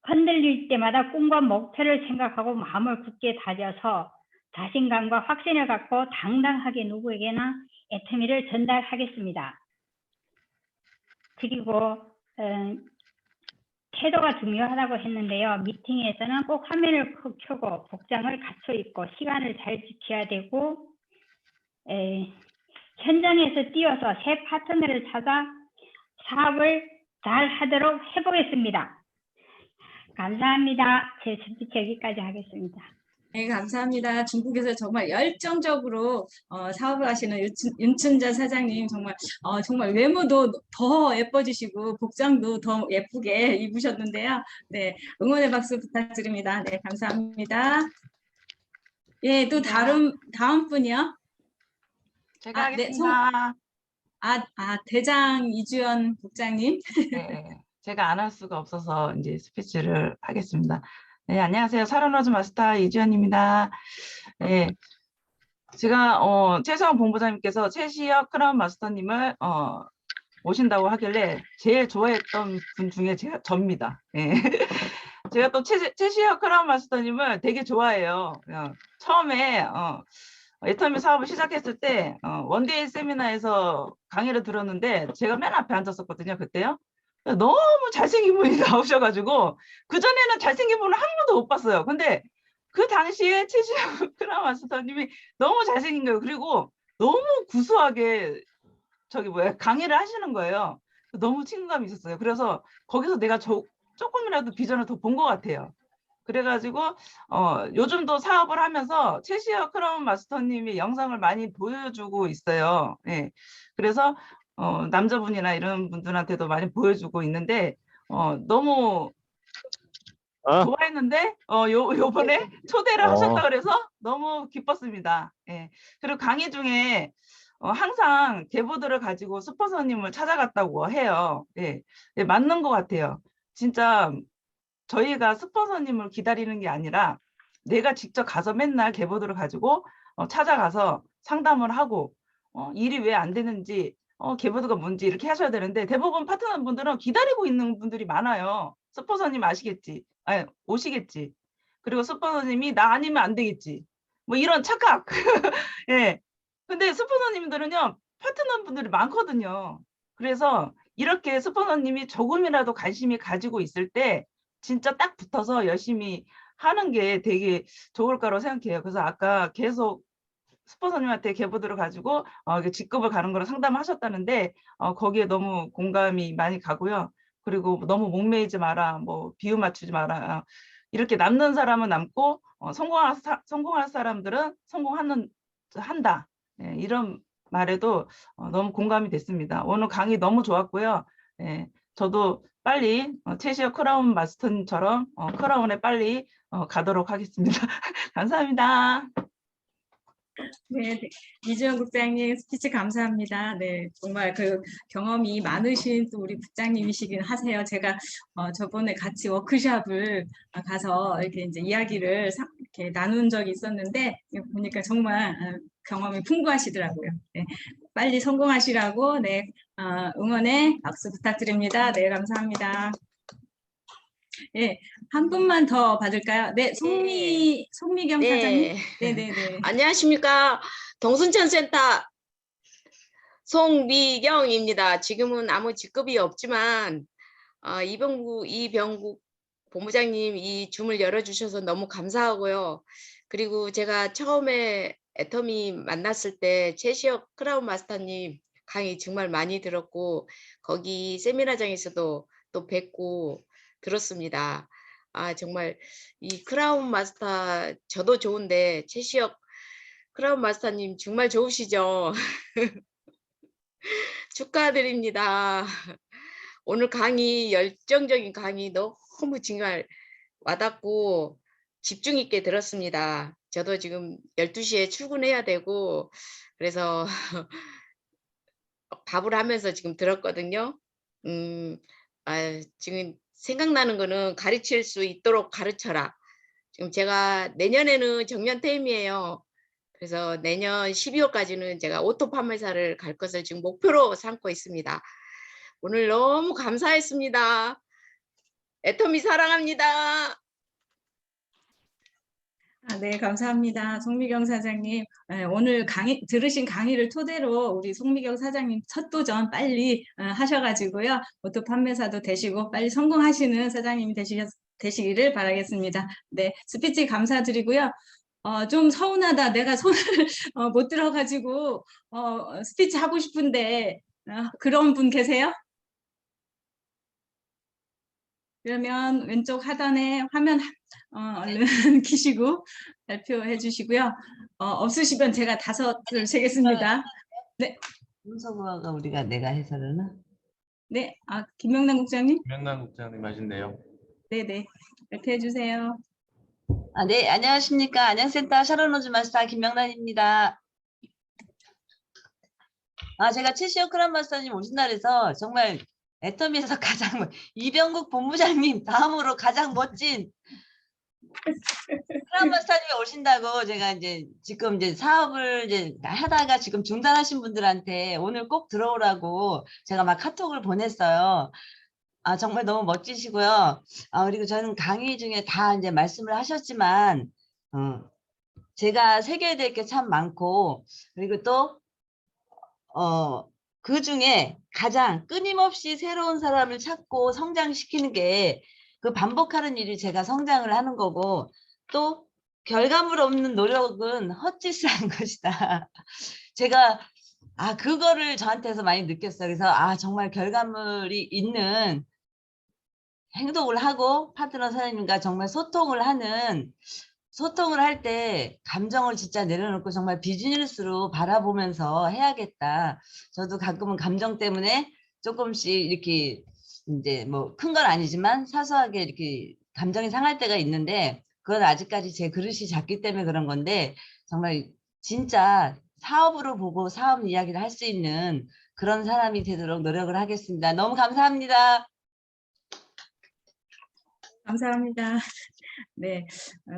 흔들릴 때마다 꿈과 목표를 생각하고 마음을 굳게 다져서 자신감과 확신을 갖고 당당하게 누구에게나 애터미를 전달하겠습니다. 그리고 태도가 중요하다고 했는데요. 미팅에서는 꼭 화면을 켜고 복장을 갖춰 입고 시간을 잘 지켜야 되고 현장에서 뛰어서 새 파트너를 찾아 사업을 잘 하도록 해보겠습니다. 감사합니다. 제 스피치 여기까지 하겠습니다. 네, 감사합니다. 중국에서 정말 열정적으로 사업을 하시는 윤춘자 사장님 정말 외모도 더 예뻐지시고 복장도 더 예쁘게 입으셨는데요. 네, 응원의 박수 부탁드립니다. 네, 감사합니다. 예, 또 다음 분이요. 제가 네, 하겠습니다. 대장 이주연 국장님. 네, 제가 안 할 수가 없어서 이제 스피치를 하겠습니다. 네, 안녕하세요. 사론로즈 마스터 이주연입니다. 네, 제가 최수영 본부장님께서 최시혁 크라운 마스터님을 오신다고 하길래 제일 좋아했던 분 중에 접니다. 네. 제가 또 최시혁 크라운 마스터님을 되게 좋아해요. 처음에 애터미 사업을 시작했을 때 원데이 세미나에서 강의를 들었는데 제가 맨 앞에 앉았었거든요. 그때요. 너무 잘생긴 분이 나오셔가지고 그전에는 잘생긴 분을 한 번도 못 봤어요. 근데 그 당시에 최시혁 크라운 마스터님이 너무 잘생긴 거예요. 그리고 너무 구수하게 강의를 하시는 거예요. 너무 친근감이 있었어요. 그래서 거기서 내가 조금이라도 비전을 더 본 것 같아요. 그래가지고 요즘도 사업을 하면서 최시혁 크라운 마스터님이 영상을 많이 보여주고 있어요. 네. 그래서 남자분이나 이런 분들한테도 많이 보여주고 있는데 너무 좋아했는데 요번에 초대를 하셨다 그래서 너무 기뻤습니다. 예. 그리고 강의 중에 항상 계보들을 가지고 스폰서님을 찾아갔다고 해요. 예. 예, 맞는 것 같아요. 진짜 저희가 스폰서님을 기다리는 게 아니라 내가 직접 가서 맨날 계보들을 가지고 찾아가서 상담을 하고 일이 왜 안 되는지 계보드가 뭔지 이렇게 하셔야 되는데 대부분 파트너분들은 기다리고 있는 분들이 많아요. 스폰서님 아시겠지? 아니, 오시겠지. 그리고 스폰서님이 나 아니면 안 되겠지. 뭐 이런 착각. 예. 근데 스폰서님들은요, 파트너분들이 많거든요. 그래서 이렇게 스폰서님이 조금이라도 관심이 가지고 있을 때 진짜 딱 붙어서 열심히 하는 게 되게 좋을 거라고 생각해요. 그래서 아까 계속 스폰서님한테 계보들을 가지고 직급을 가는 거를 상담하셨다는데 거기에 너무 공감이 많이 가고요. 그리고 너무 목매이지 마라, 뭐 비유 맞추지 마라. 이렇게 남는 사람은 남고 성공할 사람들은 한다. 네, 이런 말에도 너무 공감이 됐습니다. 오늘 강의 너무 좋았고요. 네, 저도 빨리 최시혁 크라운 마스터님처럼 크라운에 빨리 가도록 하겠습니다. 감사합니다. 네, 이주연 국장님 스피치 감사합니다. 네, 정말 그 경험이 많으신 또 우리 국장님이시긴 하세요. 제가 저번에 같이 워크숍을 가서 이렇게 이제 이야기를 이렇게 나눈 적이 있었는데 보니까 정말 경험이 풍부하시더라고요. 네, 빨리 성공하시라고 네, 응원의 박수 부탁드립니다. 네, 감사합니다. 네, 한 분만 더 받을까요? 네, 송미경 네. 사장님. 네네네. 안녕하십니까. 동순천센터 송미경입니다. 지금은 아무 직급이 없지만 이병국 본부장님 이 줌을 열어주셔서 너무 감사하고요. 그리고 제가 처음에 애터미 만났을 때 최시혁 크라운 마스터님 강의 정말 많이 들었고 거기 세미나장에서도 또 뵙고 들었습니다. 정말 이 크라운 마스터 저도 좋은데 최시혁 크라운 마스터님 정말 좋으시죠? 축하드립니다. 오늘 강의 열정적인 강의 너무 정말 와닿고 집중 있게 들었습니다. 저도 지금 12시에 출근해야 되고 그래서 밥을 하면서 지금 들었거든요. 지금 생각나는 거는 가르칠 수 있도록 가르쳐라. 지금 제가 내년에는 정년퇴임이에요. 그래서 내년 12월까지는 제가 오토 판매사를 갈 것을 지금 목표로 삼고 있습니다. 오늘 너무 감사했습니다. 애터미 사랑합니다. 네, 감사합니다. 송미경 사장님. 오늘 들으신 강의를 토대로 우리 송미경 사장님 첫 도전 빨리 하셔가지고요. 오토 판매사도 되시고 빨리 성공하시는 사장님이 되시기를 바라겠습니다. 네, 스피치 감사드리고요. 좀 서운하다. 내가 손을 못 들어가지고 스피치 하고 싶은데 그런 분 계세요? 그러면 왼쪽 하단에 화면 얼른 키시고 발표해 주시고요. 없으시면 제가 5을 세겠습니다. 문서가 우리가 내가 해설하나? 네, 김명란 국장님. 김영남 국장님 맞은데요. 네네, 발표해 주세요. 네, 안녕하십니까. 안녕센터 샤론로즈 마스터 김명란입니다. 제가 최시혁 크라운 마스터님 오신 날에서 정말 애터미에서 가장 이병국 본부장님 다음으로 가장 멋진 크라운 마스터님이 오신다고 제가 지금 사업을 하다가 지금 중단하신 분들한테 오늘 꼭 들어오라고 제가 막 카톡을 보냈어요. 정말 너무 멋지시고요. 그리고 저는 강의 중에 다 말씀을 하셨지만, 제가 새겨야 될 게 참 많고, 그리고 또, 그 중에 가장 끊임없이 새로운 사람을 찾고 성장시키는 게 그 반복하는 일이 제가 성장을 하는 거고, 또 결과물 없는 노력은 헛짓을 한 것이다. 제가 그거를 저한테서 많이 느꼈어요. 그래서 정말 결과물이 있는 행동을 하고 파트너 사장님과 정말 소통을 할 때 감정을 진짜 내려놓고 정말 비즈니스로 바라보면서 해야겠다. 저도 가끔은 감정 때문에 조금씩 이렇게 뭐 큰 건 아니지만 사소하게 이렇게 감정이 상할 때가 있는데 그건 아직까지 제 그릇이 작기 때문에 그런 건데 정말 진짜 사업으로 보고 사업 이야기를 할 수 있는 그런 사람이 되도록 노력을 하겠습니다. 너무 감사합니다. 감사합니다. 네,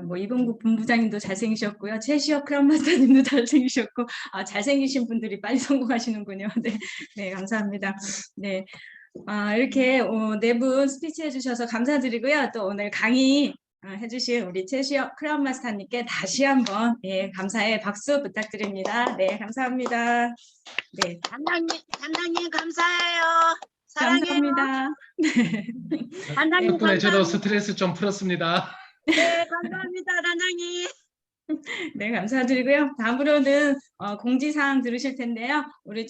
뭐 이봉국 본부장님도 잘생기셨고요. 최시혁 크라운 마스터님도 잘생기셨고, 잘생기신 분들이 빨리 성공하시는군요. 네, 네, 감사합니다. 네, 이렇게 4분 스피치 해주셔서 감사드리고요. 또 오늘 강의 해주신 우리 최시혁 크라운 마스터님께 다시 한번 감사의 박수 부탁드립니다. 네, 감사합니다. 네, 단장님 감사해요. 사랑해요. 감사합니다. 네. 단장님 덕분에 저도 감사합니다. 스트레스 좀 풀었습니다. 네, 감사합니다, 단장님. 네, 감사드리고요. 다음으로는 공지사항 들으실 텐데요. 우리